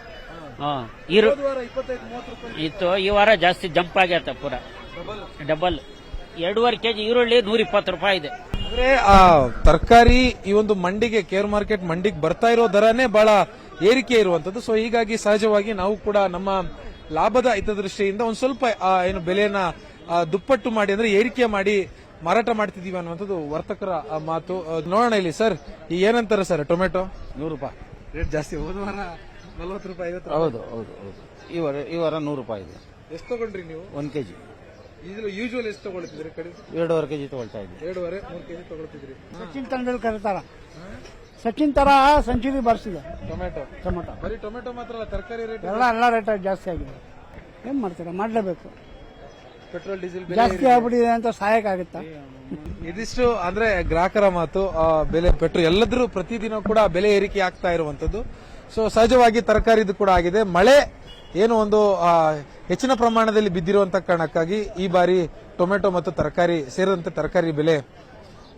ಇತ್ತು. ಈ ವಾರ ಜಾಸ್ತಿ ಜಂಪ್ ಆಗೈತೆ, ಪೂರ ಡಬಲ್. 2.5 ಕೆಜಿ ಈರುಳ್ಳಿ 120 ರೂಪಾಯಿ ಇದೆ. ಅಂದ್ರೆ ತರಕಾರಿ ಈ ಒಂದು ಮಂಡಿಗೆ, ಕೇರ್ ಮಾರ್ಕೆಟ್ ಮಂಡಿಗೆ ಬರ್ತಾ ಇರೋ ದರನೇ ಬಹಳ ಏರಿಕೆ ಇರುವಂತದ್ದು. ಸೊ ಹೀಗಾಗಿ ಸಹಜವಾಗಿ ನಾವು ಕೂಡ ನಮ್ಮ ಲಾಭದ ಹಿತದೃಷ್ಟಿಯಿಂದ ಒಂದ್ ಸ್ವಲ್ಪ ಏನು ಬೆಲೆಯನ್ನ ದುಪ್ಪಟ್ಟು ಮಾಡಿ ಅಂದ್ರೆ ಏರಿಕೆ ಮಾಡಿ ಮಾರಾಟ ಮಾಡ್ತಿದೀವಿ ಅನ್ನುವಂಥದ್ದು ವರ್ತಕರ ಮಾತು. ನೋಡೋಣ ಇಲ್ಲಿ ಸರ್, ಈ ಏನಂತಾರೆ ಸರ್ ಟೊಮೆಟೊ? 100 ರೂಪಾಯಿ ರೇಟ್ ಜಾಸ್ತಿ. ಹೋದ ವಾರ 40 ರೂಪಾಯಿ, 50 ರೂಪಾಯಿ. ಹೌದು ಹೌದು ಹೌದು. ಈ ವಾರ 100 ರೂಪಾಯಿ ಇದೆ. ಎಷ್ಟು ತಗೊಂಡ್ರಿ ನೀವು? 1 ಕೆಜಿ. ಯೂಶುವಲ್ ಎಷ್ಟು ತಗೊಳ್ತಿದ್ರಿ ಕಡೆ? 2.5 kg ತಗೊಳ್ತಾ ಇದ್ವಿ. 2.5 3 kg ತಗೊಳ್ತಿದ್ರಿ. ಸಚಿನ್ ತೆಂಡೂಲ್ಕರ್ ತರ ಸಚಿನ್ ತರ ಸೆಂಚುರಿ ಬಾರಿಸಿದೆ. ಟೊಮೆಟೊ ಬರೀ ಟೊಮೆಟೊ ಮಾತ್ರ ಅಲ್ಲ, ತರಕಾರಿ ರೇಟ್ ಎಲ್ಲ ರೇಟ್ ಜಾಸ್ತಿ ಆಗಿದೆ. ಏನ್ ಮಾಡ್ತೀರಾ, ಮಾಡ್ಲೇಬೇಕು. ಪೆಟ್ರೋಲ್ ಡೀಸೆಲ್ ಜಾಸ್ತಿ ಆಗ್ಬಿಟ್ಟಿದೆ ಅಂತ ಸಹಾಯಕ್ಕಾಗುತ್ತಾ? ಇದಿಷ್ಟು ಅಂದ್ರೆ ಗ್ರಾಹಕರ ಮಾತು. ಬೆಲೆ ಪೆಟ್ರೋಲ್ ಎಲ್ಲದರೂ ಪ್ರತಿದಿನ ಕೂಡ ಬೆಲೆ ಏರಿಕೆ ಆಗ್ತಾ ಇರುವಂತದ್ದು. ಸೊ ಸಹಜವಾಗಿ ತರಕಾರಿದು ಕೂಡ ಆಗಿದೆ. ಮಳೆ ಏನು ಒಂದು ಹೆಚ್ಚಿನ ಪ್ರಮಾಣದಲ್ಲಿ ಬಿದ್ದಿರುವಂತ ಕಾರಣಕ್ಕಾಗಿ ಈ ಬಾರಿ ಟೊಮೆಟೊ ಮತ್ತು ತರಕಾರಿ ಸೇರಿದಂತೆ ತರಕಾರಿ ಬೆಲೆ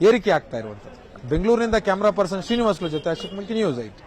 ಏರಿಕೆ ಆಗ್ತಾ ಇರುವಂತದ್ದು. ಬೆಂಗಳೂರಿನಿಂದ ಕ್ಯಾಮರಾ ಪರ್ಸನ್ ಶ್ರೀನಿವಾಸ್ ಜೊತೆ ಅಶೋಕ್ ಮಂಕಿ, ನ್ಯೂಸ್ 8.